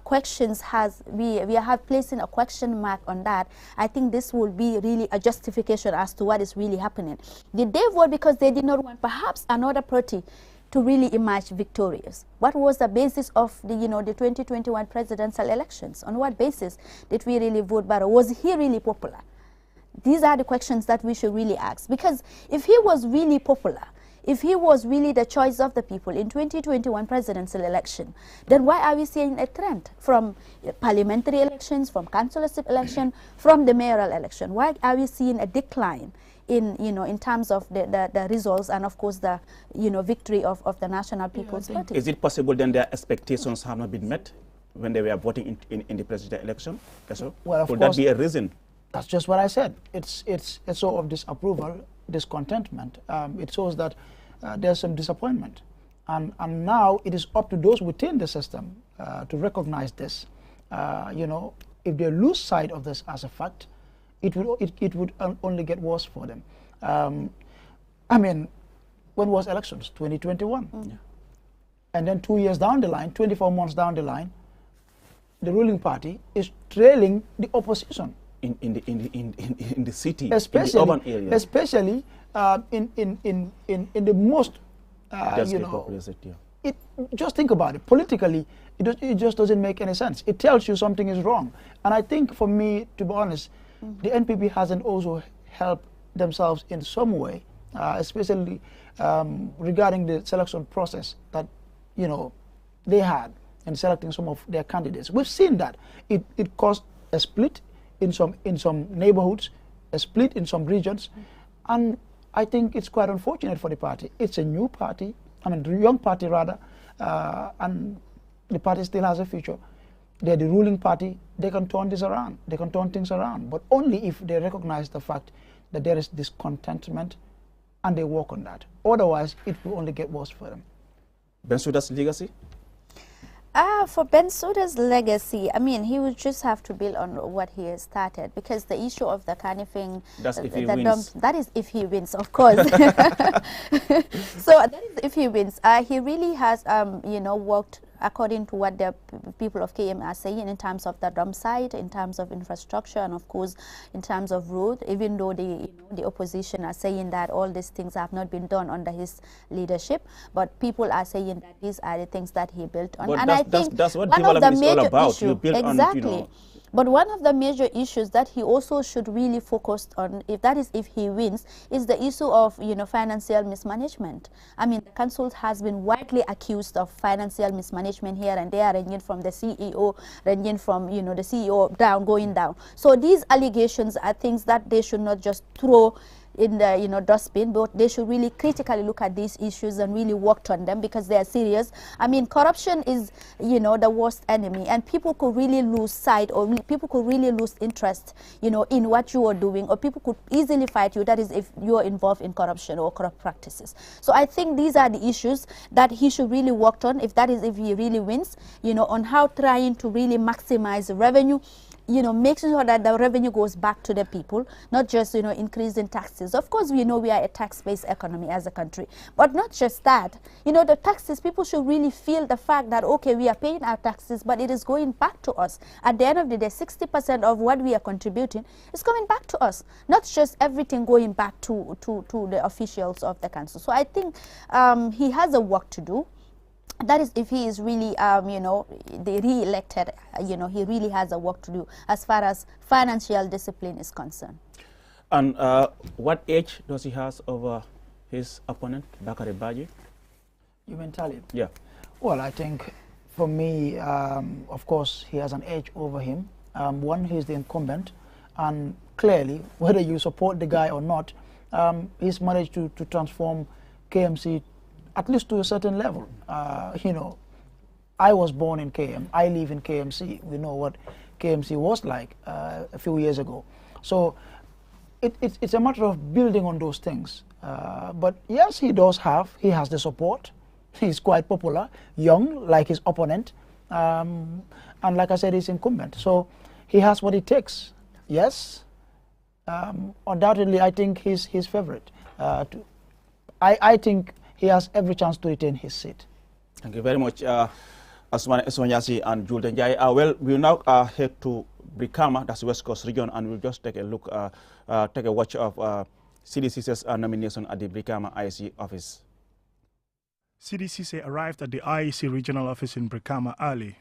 questions we have placing a question mark on that, I think this will be really a justification as to what is really happening. Did they vote because they did not want perhaps another party to really emerge victorious? What was the basis of the, you know, the 2021 presidential elections? On what basis did we really vote Barrow? Was he really popular? These are the questions that we should really ask, because if he was really popular, if he was really the choice of the people in 2021 presidential election, then why are we seeing a trend from parliamentary elections, from councillorship election, from the mayoral election? Why are we seeing a decline in, in terms of the results and, of course, the, victory of the National People's Party?
Is it possible then their expectations have not been met when they were voting in the presidential election?
Well,
could that be a reason?
That's just what I said. It's a sort of disapproval, discontentment. It shows that there's some disappointment. And now it is up to those within the system to recognize this. If they lose sight of this as a fact, it would only get worse for them. I mean, when was elections? 2021. Yeah. And then 2 years down the line, 24 months down the line, the ruling party is trailing the opposition.
In the city,
especially,
in the urban area.
Especially in the most, just think about it. Politically, it just doesn't make any sense. It tells you something is wrong. And I think, for me, to be honest, the NPP hasn't also helped themselves in some way, especially regarding the selection process that, they had in selecting some of their candidates. We've seen that. It caused a split in some neighborhoods, a split in some regions, and I think it's quite unfortunate for the party. It's a new party, the young party rather, and the party still has a future. They're the ruling party. They can turn this around. They can turn things around, but only if they recognize the fact that there is discontentment and they work on that. Otherwise, it will only get worse for them.
Bensouda's legacy?
For Bensouda's legacy, he would just have to build on what he has started, because the issue of the Kanifing, that is if he wins, of course. So that is if he wins. He really has, worked according to what the people of KM are saying in terms of the dump site, in terms of infrastructure, and of course in terms of road, even though the opposition are saying that all these things have not been done under his leadership, but people are saying that these are the things that he built on.
But
and I think
that's what
one of the
development is all
major
about.
issue,
You build
exactly.
on,
But one of the major issues that he also should really focus on, if he wins, is the issue of financial mismanagement. The council has been widely accused of financial mismanagement here and there, ranging from the CEO, ranging from the CEO going down. So these allegations are things that they should not just throw in the dustbin, but they should really critically look at these issues and really work on them, because they are serious. Corruption is the worst enemy, and people could really lose sight, or people could really lose interest in what you are doing, or people could easily fight you, that is if you are involved in corruption or corrupt practices. So I think these are the issues that he should really work on, if he really wins, on how trying to really maximize revenue, making sure that the revenue goes back to the people, not just, increasing taxes. Of course, we know we are a tax-based economy as a country, but not just that. The taxes, people should really feel the fact that, okay, we are paying our taxes, but it is going back to us. At the end of the day, 60% of what we are contributing is coming back to us, not just everything going back to the officials of the council. So I think he has a work to do. That is if he is really, the re-elected, he really has a work to do as far as financial discipline is concerned.
And what age does he have over his opponent, Bakary Badji?
You mean Talib?
Yeah.
Well, I think for me, of course, he has an edge over him. One, he's the incumbent, and clearly, whether you support the guy or not, he's managed to transform KMC at least to a certain level. I was born in KM. I live in KMC. We know what KMC was like a few years ago. So it's a matter of building on those things. But yes, he has the support. He's quite popular, young, like his opponent. And like I said, he's incumbent. So he has what it takes. Yes, undoubtedly, I think he's his favorite. I think he has every chance to retain his seat.
Thank you very much, Asmane Esonyasi and Julde Njai. Well, we'll now head to Brikama, that's West Coast region, and we'll just take a look, take a watch of CDC's nomination at the Brikama IEC office.
CDCC arrived at the IEC regional office in Brikama early.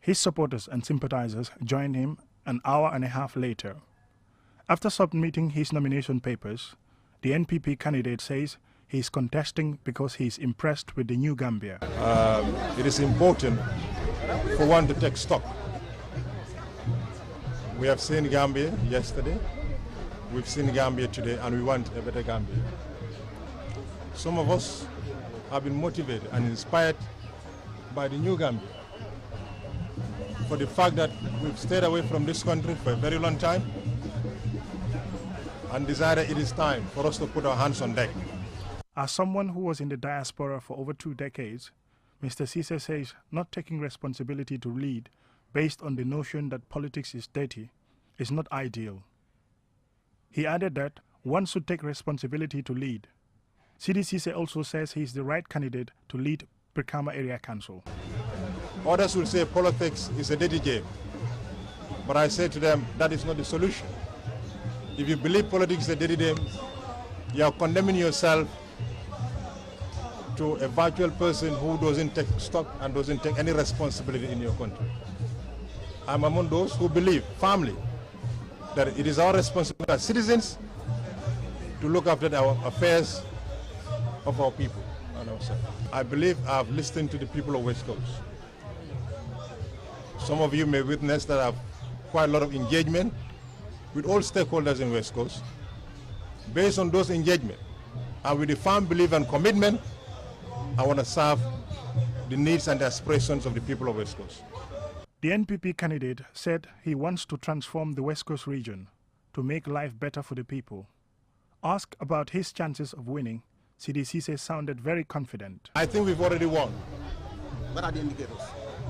His supporters and sympathizers joined him an hour and a half later. After submitting his nomination papers, the NPP candidate says he is contesting because he is impressed with the new Gambia.
It is important for one to take stock. We have seen Gambia yesterday, we've seen Gambia today, and we want a better Gambia. Some of us have been motivated and inspired by the new Gambia, for the fact that we've stayed away from this country for a very long time and decided it is time for us to put our hands on deck.
As someone who was in the diaspora for over 2 decades, Mr. Cisse says not taking responsibility to lead based on the notion that politics is dirty is not ideal. He added that one should take responsibility to lead. Sidi Cisse also says he is the right candidate to lead Brikama Area Council.
Others will say politics is a dirty game, but I say to them that is not the solution. If you believe politics is a dirty game, you are condemning yourself to a virtual person who doesn't take stock and doesn't take any responsibility in your country. I'm among those who believe firmly that it is our responsibility as citizens to look after our affairs of our people and ourselves. I believe I've listened to the people of West Coast. Some of you may witness that I have quite a lot of engagement with all stakeholders in West Coast. Based on those engagement and with the firm belief and commitment, I want to serve the needs and aspirations of the people of West Coast.
The NPP candidate said he wants to transform the West Coast region to make life better for the people. Asked about his chances of winning, Sidi Cisse sounded very confident.
I think we've already won.
What are the indicators?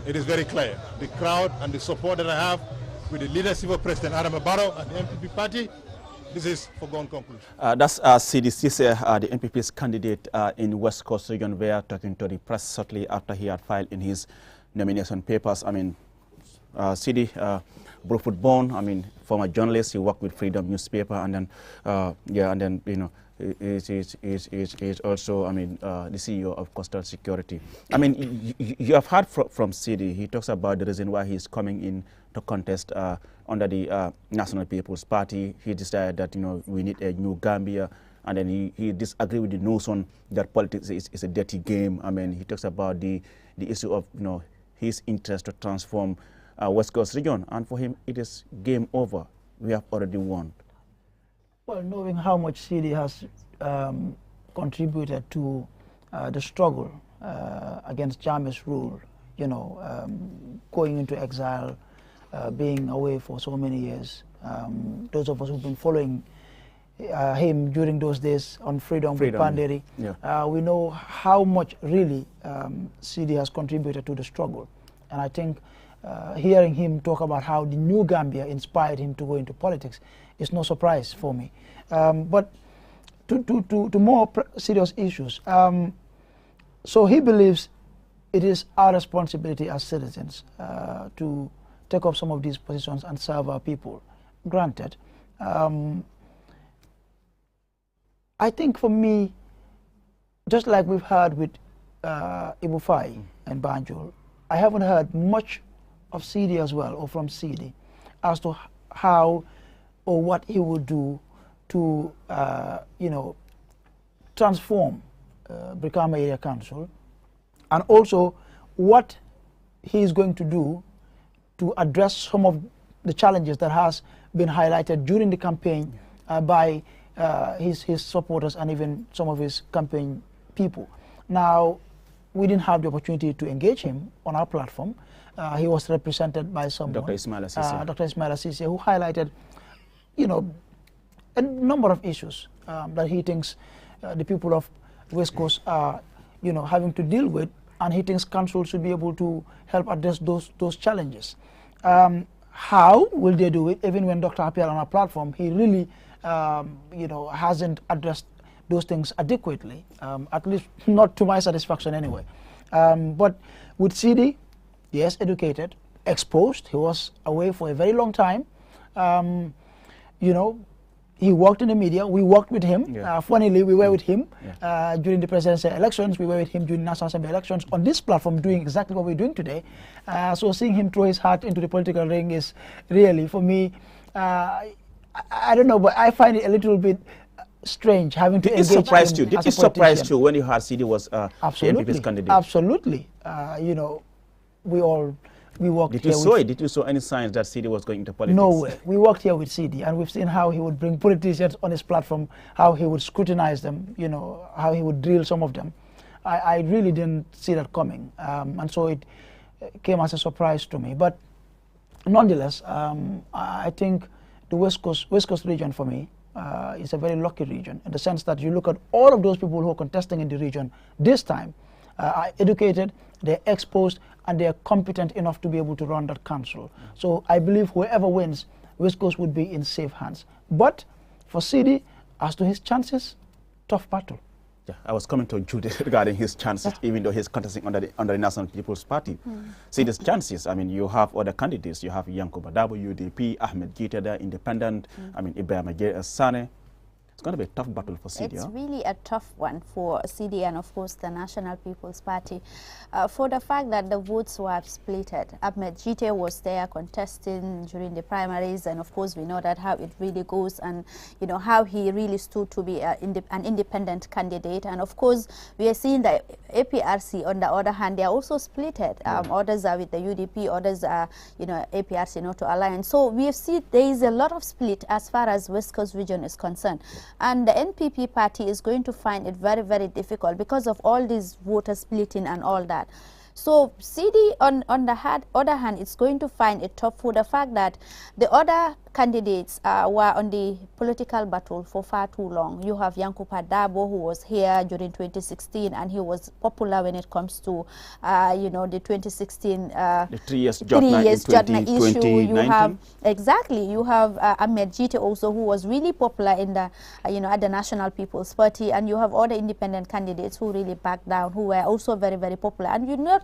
It is very clear. The crowd and the support that I have with the leadership of President Adam Barrow and the NPP party, this is foregone conclusion.
That's Sidi Cisse, the NPP's candidate in West Coast region, were talking to the press shortly after he had filed in his nomination papers. I mean, Sidi, Bruford born, I mean, former journalist, he worked with Freedom newspaper, and then, you know, is also, I mean, the CEO of Coastal Security. I mean, you have heard from Sidi. He talks about the reason why he's coming in to contest under the National People's Party. He decided that, you know, we need a new Gambia, and then he disagreed with the notion that politics is a dirty game. I mean, he talks about the issue of, you know, his interest to transform West Coast region, and for him it is game over. We have already won.
Well, knowing how much Sidi has contributed to the struggle against Jammeh's rule, you know, going into exile, being away for so many years, those of us who've been following him during those days on Freedom with Panderi, we know how much really Sidi has contributed to the struggle. And I think hearing him talk about how the new Gambia inspired him to go into politics is no surprise for me. But to more serious issues, so he believes it is our responsibility as citizens to take up some of these positions and serve our people. Granted, I think for me, just like we've heard with Ibu Fai and Banjul, I haven't heard much of Sidi as well, or from Sidi, as to how or what he would do to, you know, transform Brikama Area Council, and also what he is going to do to address some of the challenges that has been highlighted during the campaign by his supporters and even some of his campaign people. Now, we didn't have the opportunity to engage him on our platform. He was represented by someone, Dr. Ismail Assisi, who highlighted, you know, a number of issues that he thinks the people of West Coast are, you know, having to deal with, and he thinks council should be able to help address those challenges. How will they do it? Even when Dr. appeared on our platform, he really, you know, hasn't addressed those things adequately, at least not to my satisfaction anyway. But with Sidi, yes, educated, exposed. He was away for a very long time. You know, he worked in the media. We worked with him. Funnily, we were with him during the presidential elections. We were with him during National Assembly elections on this platform, doing exactly what we're doing today. So seeing him throw his heart into the political ring is really, for me, I don't know, but I find it a little bit strange having to engage
surprised
him
you? Did
as
it
a
surprise
politician.
you when you heard CD was the NPP's candidate?
Absolutely. You know, we worked
Did you
here
saw
with,
it? Did you saw any signs that CD was going into politics?
No way. We worked here with CD, and we've seen how he would bring politicians on his platform, how he would scrutinize them, you know, how he would drill some of them. I really didn't see that coming, and so it came as a surprise to me. But nonetheless, I think the West Coast region for me is a very lucky region in the sense that you look at all of those people who are contesting in the region this time are educated, they're exposed, and they're competent enough to be able to run that council. So I believe whoever wins, West Coast would be in safe hands. But for CD, as to his chances, tough battle.
Yeah, I was coming to Jude regarding his chances, even though he's contesting under the National People's Party. See his chances. I mean, you have other candidates. You have Yankuba Dabo, UDP, Ahmed Gita there, Independent. I mean, Ibrahim Sane. It's going to be a tough battle for CD.
It's really a tough one for CD and, of course, the National People's Party. For the fact that the votes were splitted. Ahmed Gite was there contesting during the primaries, and, of course, we know that how it really goes and, you know, how he really stood to be an independent candidate. And, of course, we are seeing that APRC, on the other hand, they are also splitted. Others are with the UDP, others are, you know, APRC, not to alliance. So we have seen there is a lot of split as far as West Coast region is concerned. And the NPP party is going to find it very, very difficult because of all these voter splitting and all that. So CD, on the other hand, it's going to find it tough for the fact that the other candidates were on the political battle for far too long. You have Yankuba Dabo, who was here during 2016, and he was popular when it comes to, you know, the 2016
the 3 years Jotna
issue. You have you have Ahmed Gite also, who was really popular in the, you know, at the National People's Party, and you have other independent candidates who really backed down, who were also very, very popular. And you know,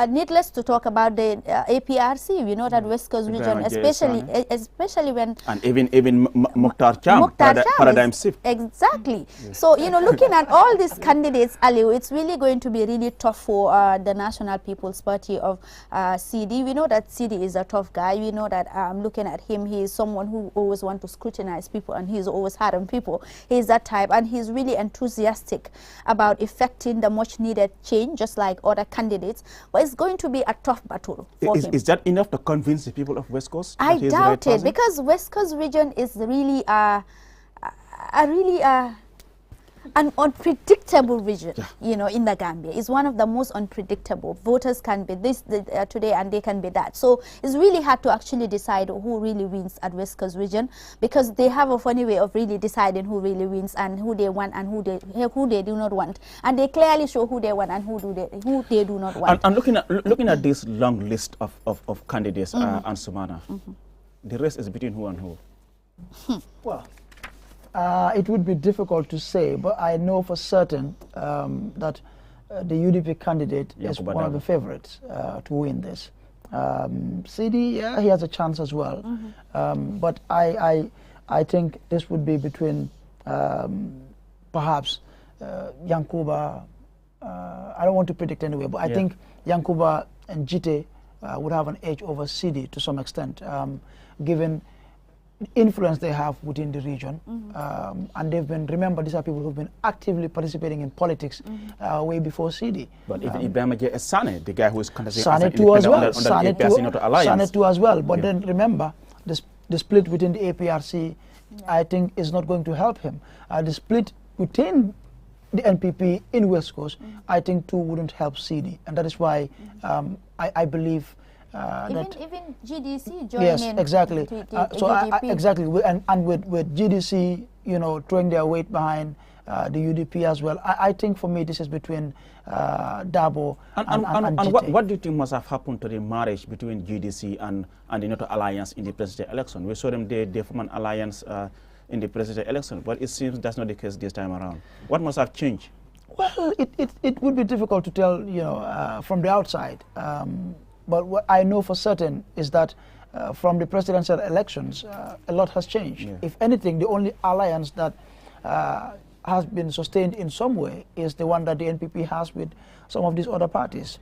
needless to talk about the APRC. We know that West Coast region, especially when
and even Mukhtar Cham, paradigm shift.
Exactly. So, you know, looking at all these candidates, Aliu, it's really going to be really tough for the National People's Party of CD. We know that CD is a tough guy. We know that looking at him, he is someone who always wants to scrutinize people, and he's always hard on people. He's that type, and he's really enthusiastic about effecting the much needed change, just like other candidates. But it's going to be a tough battle for him.
Is that enough to convince the people of West Coast?
I doubt it, because West Coast region is really an unpredictable region, you know, in the Gambia. It's one of the most unpredictable. Voters can be this today and they can be that. So it's really hard to actually decide who really wins at West Coast region, because they have a funny way of really deciding who really wins and who they want and who they do not want. And they clearly show who they want and who they do not want.
And looking at this long list of candidates, and Sumana, the race is between who and who?
Well, it would be difficult to say, but I know for certain that the UDP candidate is one of the favorites to win this. CD, yeah, he has a chance as well, but I think this would be between perhaps Yankuba. I don't want to predict anyway, but I think Yankuba and Gite would have an edge over CD to some extent, given influence they have within the region, and they've been, remember, these are people who've been actively participating in politics way before CD.
But even Ibrahim Sane, the guy who is contesting
Sane too as well.
Sane
too as well. But then remember, the split within the APRC, I think, is not going to help him. The split within the NPP in West Coast, I think too wouldn't help CD, and that is why I believe.
Even GDC joining.
Yes, exactly. Exactly, and with GDC, you know, throwing their weight behind the UDP as well. I think for me this is between Dabo and
what do you think must have happened to the marriage between GDC and the NATO alliance in the presidential election? We saw them they form an alliance in the presidential election, but it seems that's not the case this time around. What must have changed?
Well, it would be difficult to tell, you know, from the outside. But what I know for certain is that from the presidential elections, a lot has changed. Yeah. If anything, the only alliance that has been sustained in some way is the one that the NPP has with some of these other parties,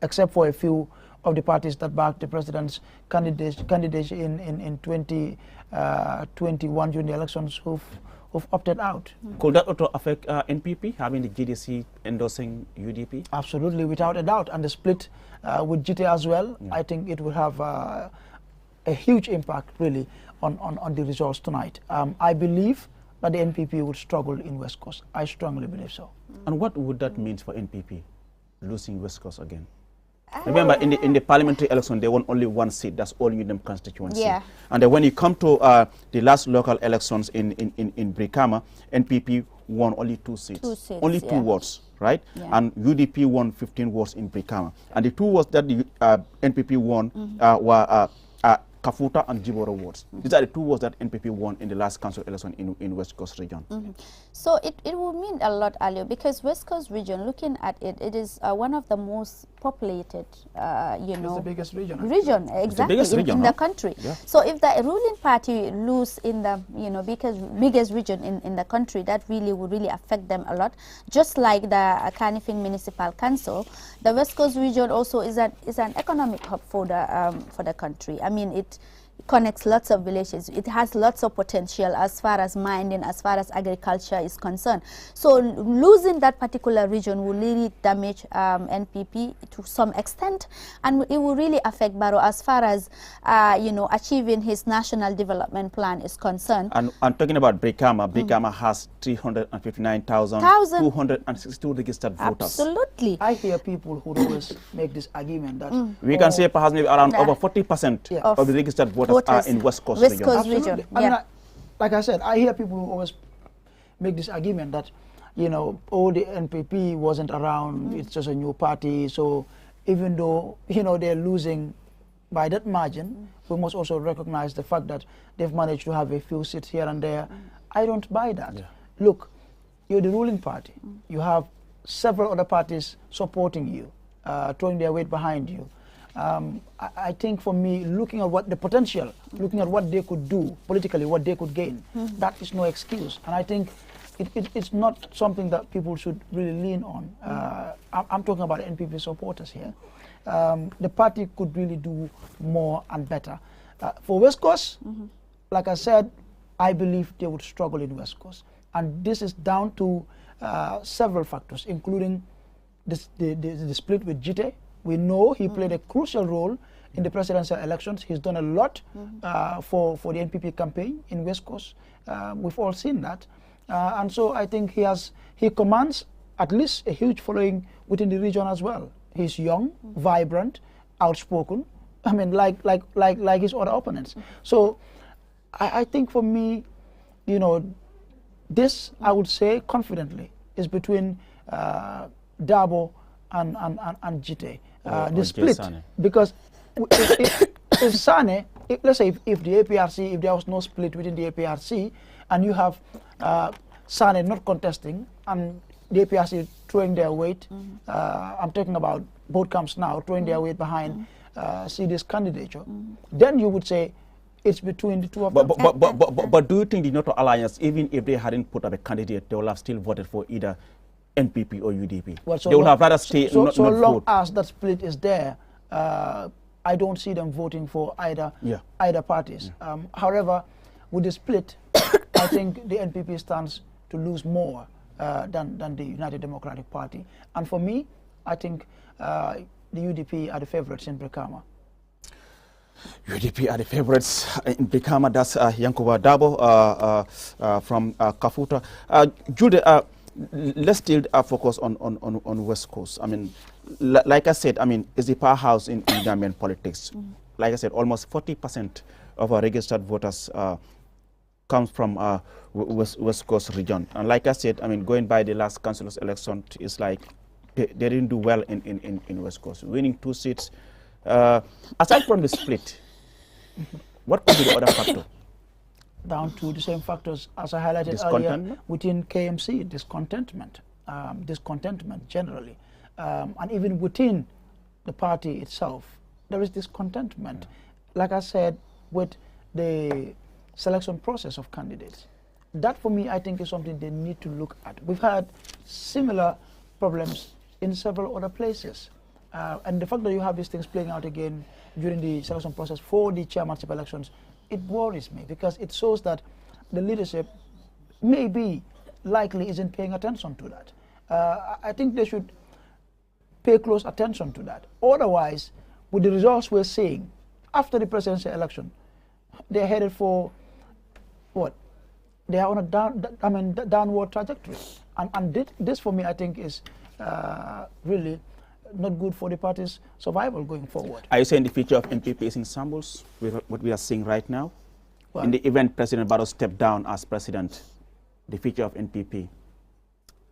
except for a few of the parties that backed the president's candidacy in 2021 during the elections, who've opted out.
Could that also affect NPP, having the GDC endorsing UDP?
Absolutely, without a doubt. And the split with GT as well, I think it will have a huge impact, really, on the results tonight. I believe that the NPP would struggle in West Coast. I strongly believe so.
And what would that mean for NPP, losing West Coast again? Remember, in the parliamentary election, they won only one seat. That's all in them constituency.
Yeah.
And then when you come to the last local elections in Brikama, NPP won only 2 seats. Only 2 wards, right?
Yeah.
And UDP won 15 wards in Brikama. And the 2 wards that the NPP won were Kafuta and Jiboro wards. These are the 2 wards that NPP won in the last council election in West Coast region.
So it will mean a lot, Alio, because West Coast region, looking at it, it is one of the most populated, you know,
it's the biggest region.
Exactly, in the country. Yeah. So if the ruling party lose in the, you know, biggest region in the country, that really would really affect them a lot. Just like the Kanifing Municipal Council, the West Coast region also is an economic hub for the country. I mean, it connects lots of villages. It has lots of potential as far as mining, as far as agriculture is concerned. So losing that particular region will really damage NPP to some extent, and it will really affect Barrow as far as you know, achieving his national development plan is concerned.
And I'm talking about Brikama. Brikama has 359,262 registered voters.
Absolutely.
I hear people who always make this argument that
we can say perhaps maybe around over 40% of the registered voters are in West Coast region.
Absolutely. I mean, like I said, I hear people who always make this argument that, you know, the NPP wasn't around, it's just a new party, so even though, you know, they're losing by that margin, we must also recognize the fact that they've managed to have a few seats here and there. I don't buy that. Look, you're the ruling party. You have several other parties supporting you, throwing their weight behind you. I think for me, looking at what the potential, looking at what they could do politically, what they could gain, that is no excuse. And I think it's not something that people should really lean on. I'm talking about NPP supporters here. The party could really do more and better. For West Coast, like I said, I believe they would struggle in West Coast. And this is down to several factors, including the split with Jite. We know he played a crucial role in the presidential elections. He's done a lot for the NPP campaign in West Coast. We've all seen that. And so I think he commands at least a huge following within the region as well. He's young, vibrant, outspoken. I mean, like his other opponents. So I think for me, you know, this, I would say confidently, is between Dabo and Jite. The split, because if Sane, let's say if the APRC, if there was no split within the APRC, and you have Sane not contesting and the APRC throwing their weight, I'm talking about both camps now, throwing their weight behind CD's candidature, then you would say it's between the two of them.
But do you think the NATO alliance, even if they hadn't put up a candidate, they would have still voted for either NPP or UDP?
Well, so
they would have rather stay not
long
vote.
as that split is there, I don't see them voting for either parties. However, with the split, I think the NPP stands to lose more than the United Democratic Party. And for me, I think the UDP are the favorites in Brikama.
UDP are the favorites in Brikama. That's Yankuba Dabo from Kafuta. Jude, let's still focus on West Coast. I mean, like I said, I mean, it's the powerhouse in Gambian politics. Like I said, almost 40% of our registered voters comes from West Coast region. And like I said, I mean, going by the last council's election, it's like they didn't do well in West Coast, winning 2 seats. Aside from the split, what could be the other factor?
Down to the same factors as I highlighted earlier within KMC, discontentment generally. And even within the party itself, there is discontentment. Like I said, with the selection process of candidates. That for me, I think is something they need to look at. We've had similar problems in several other places. And the fact that you have these things playing out again during the selection process for the chairmanship elections, it worries me because it shows that the leadership maybe likely isn't paying attention to that. I think they should pay close attention to that. Otherwise, with the results we're seeing after the presidential election, they're headed for what? They are on a downward trajectory, and this for me, I think, is really not good for the party's survival going forward.
Are you saying the future of NPP is in shambles with what we are seeing right now?
Well,
in the event President Barrow stepped down as president, the future of NPP?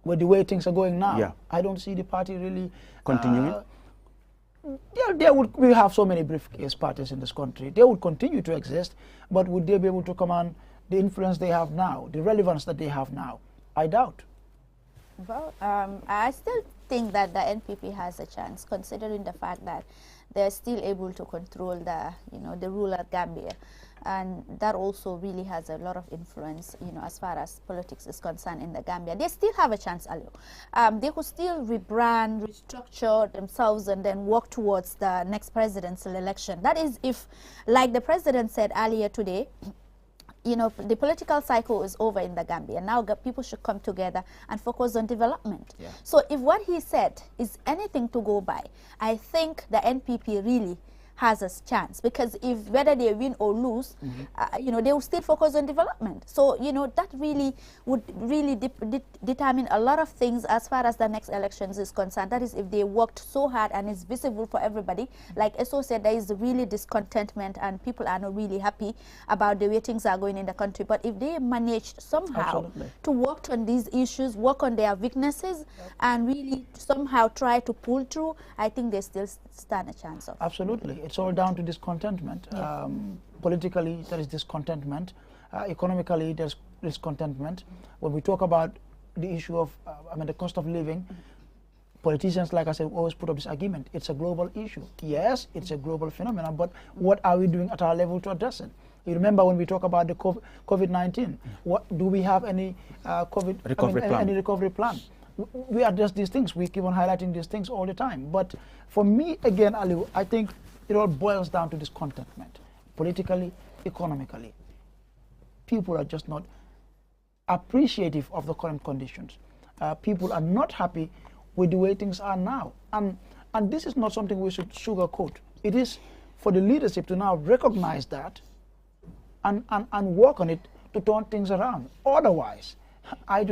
With the way things are going now,
yeah.
I don't see the party really
continuing.
We have so many briefcase parties in this country. They would continue to exist, but would they be able to command the influence they have now, the relevance that they have now? I doubt.
Well, I still think that the NPP has a chance, considering the fact that they're still able to control the, the ruler Gambia. And that also really has a lot of influence, as far as politics is concerned in the Gambia. They still have a chance, Aliu. They could still rebrand, restructure themselves, and then work towards the next presidential election. That is if, like the president said earlier today, the political cycle is over in the Gambia. Now people should come together and focus on development. Yeah. So if what he said is anything to go by, I think the NPP really has a chance, because if whether they win or lose, they will still focus on development. So that really would really determine a lot of things as far as the next elections is concerned. That is, if they worked so hard and it's visible for everybody. Like Eso said, there is really discontentment and people are not really happy about the way things are going in the country. But if they managed somehow to work on these issues, work on their weaknesses, and really somehow try to pull through, I think they still stand a chance of.
Absolutely. It's all down to discontentment. Yeah. Politically, there is discontentment. Economically, there's discontentment. When we talk about the issue of, the cost of living, politicians, like I said, always put up this argument. It's a global issue. Yes, it's a global phenomenon, but what are we doing at our level to address it? You remember when we talk about the COVID-19, what do we have any any recovery plan? We address these things. We keep on highlighting these things all the time. But for me, again, Aliu, I think it all boils down to discontentment, politically, economically. People are just not appreciative of the current conditions. People are not happy with the way things are now. And this is not something we should sugarcoat. It is for the leadership to now recognize that and work on it to turn things around. Otherwise, I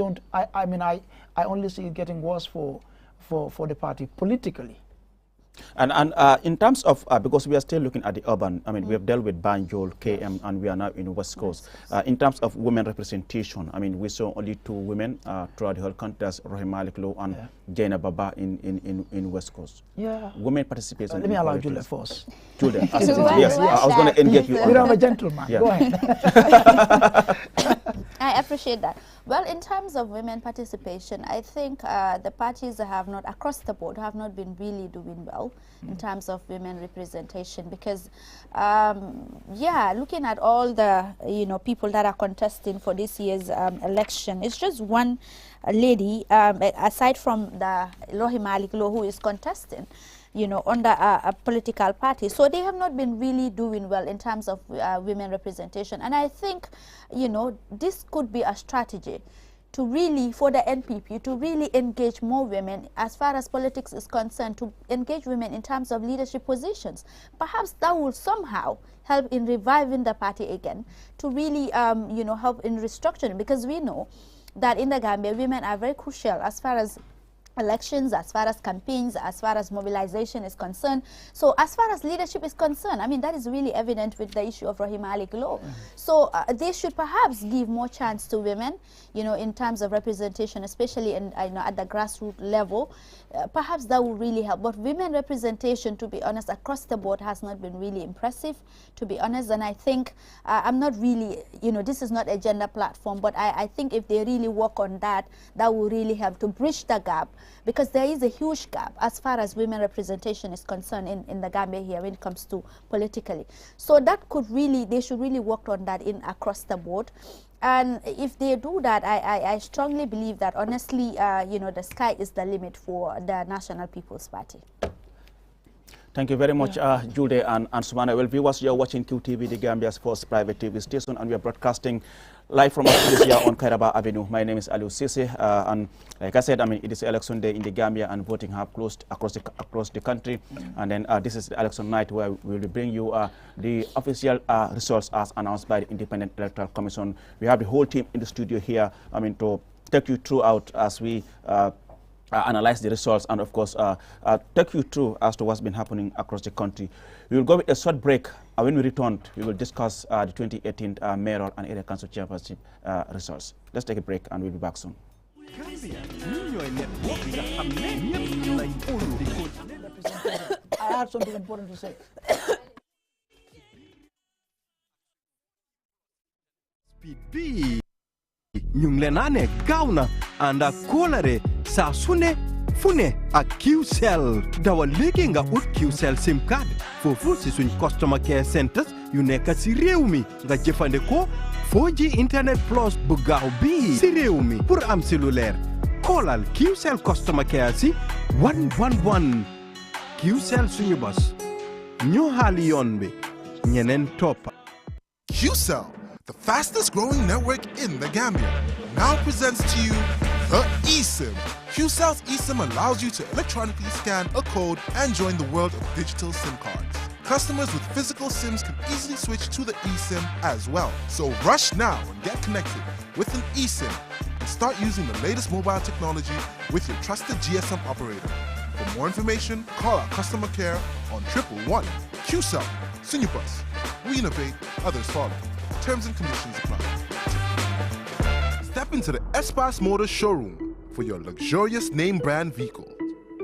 only see it getting worse for the party politically.
And in terms of, because we are still looking at the urban, we have dealt with Banjul, KM, and we are now in West Coast. In terms of women representation, we saw only 2 women throughout the whole country, that's Rahim Malik Low and Jaina Baba in West Coast.
Yeah.
Women participation.
Let me allow Julia first.
Julia, yes, I was going to engage you on that.
I'm a gentleman. Yeah. Go ahead.
I appreciate that. Well, in terms of women participation, I think the parties have not, across the board, have not been really doing well in terms of women representation, because, looking at all the, people that are contesting for this year's election, it's just one lady, aside from the Lohi Malik Lo, who is contesting, under a political party. So they have not been really doing well in terms of women representation. And I think, this could be a strategy to really, for the NPP, to really engage more women as far as politics is concerned, to engage women in terms of leadership positions. Perhaps that will somehow help in reviving the party again, to really, help in restructuring, because we know that in the Gambia, women are very crucial as far as elections, as far as campaigns, as far as mobilization is concerned. So as far as leadership is concerned, that is really evident with the issue of Rahim Malik Law. So they should perhaps give more chance to women, in terms of representation, especially at the grassroots level. Perhaps that will really help. But women representation, to be honest, across the board has not been really impressive, to be honest. And I think I'm not really, this is not a gender platform, but I think if they really work on that, that will really help to bridge the gap, because there is a huge gap as far as women representation is concerned in the Gambia here when it comes to politically. So that could really, they should really work on that across the board. And if they do that, I strongly believe that, honestly, the sky is the limit for the National People's Party.
Thank you very much, Jude and Sumana. Well, viewers, you're watching QTV, the Gambia's first private TV station, and we are broadcasting live from our studios here on Kairaba Avenue. My name is Aliou Cisse, and like I said, it is election day in the Gambia, and voting have closed across the country. And then this is the election night where we will bring you the official results as announced by the Independent Electoral Commission. We have the whole team in the studio here, to take you throughout as we analyze the results and, of course, take you through as to what's been happening across the country. We will go with a short break. When we return, we will discuss the 2018 mayoral and area council chairmanship results. Let's take a break and we'll be back soon.
I have something important to say.
Speed Nyunglenane gauna anda kolare sa sune fune a QCell dawa legi nga ut QCell SIM card fofu si suñ customer care centers yu nekk si réew mi nga jëfande ko 4G internet plus bu gaaw bi si réew mi pour am cellulaire kolal QCell customer care si 111 QCell suñu bos ñu xaali yoon bi ñeneen topp.
QCell, the fastest growing network in the Gambia, now presents to you the eSIM. QCell's eSIM allows you to electronically scan a code and join the world of digital SIM cards. Customers with physical SIMs can easily switch to the eSIM as well. So rush now and get connected with an eSIM and start using the latest mobile technology with your trusted GSM operator. For more information, call our customer care on 111. QCell, Sinupus. We innovate, others follow. Terms and conditions apply. Step into the Espas Motors showroom for your luxurious name brand vehicle.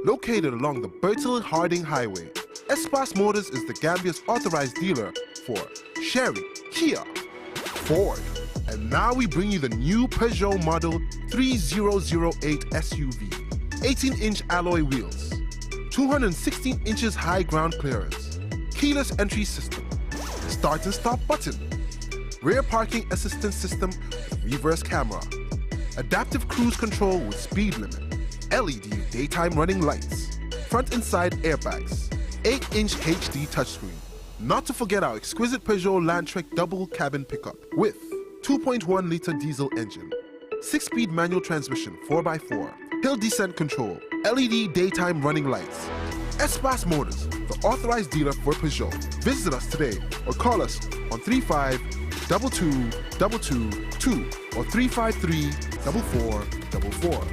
Located along the Bertil Harding Highway, Espas Motors is the Gambia's authorized dealer for Chery, Kia, Ford, and now we bring you the new Peugeot model 3008 SUV. 18-inch alloy wheels, 216 inches high ground clearance, keyless entry system, start and stop button, rear parking assistance system with reverse camera, adaptive cruise control with speed limit, LED daytime running lights, front and side airbags, 8-inch HD touchscreen. Not to forget our exquisite Peugeot Landtrek double cabin pickup with 2.1-liter diesel engine, 6-speed manual transmission 4x4, hill descent control, LED daytime running lights. Espas Motors, the authorized dealer for Peugeot. Visit us today or call us on 35-2222 or 353-4444.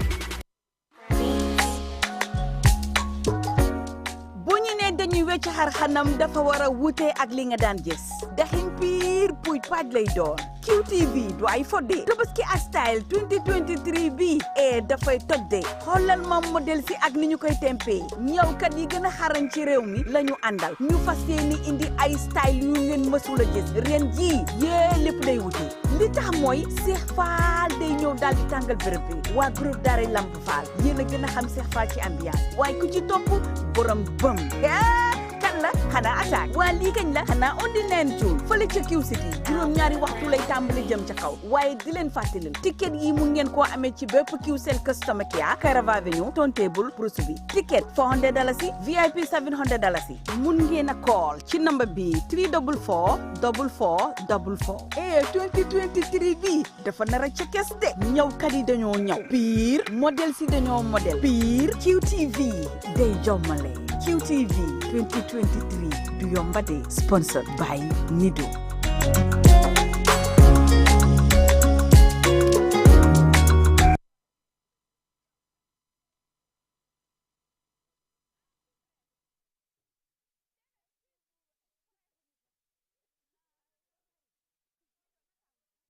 dañuy wecc xar xanam dafa war a wute ak li nga daan gis daxin piir puy paaj lay doon QTV du ay fodde Tabaski style 2023 bi dafay toj de xoolal ma modèle si ak ni ñu koy tempee ñawkat yi gën a xarañ ci réew mi la ñu àndal ñu fas yéene indi ay style yu ngeen mësul a gis ren ji lépp day wute li tax mooy Cheikh Fall day ñëw daal di tàngal béréb bi waa groupe Daaray Lamp Fall yéen a gën a xam Cheikh Fall ci ambiance waaye ku ci topp borom bëm kan la xanaa attaque waa lii kañ la xanaa ondi neen cuun fële ca Q City juróom-ñaari waxtu lay tàmbali jëm ca kaw waaye di leen fàttalil ticket yi mun ngeen koo amee ci bépp QCell customer care Kairaba Avenue Turntable Bruce bi ticket $400 VIP $700 mun ngeen a call ci number bi 344-4444 2023 bi dafa nar a ca kes de ñawkat yi dañoo ñaw pire modèle si dañoo modèle pire QTV day jommale QTV 2023 du yomba de sponsored by Nido.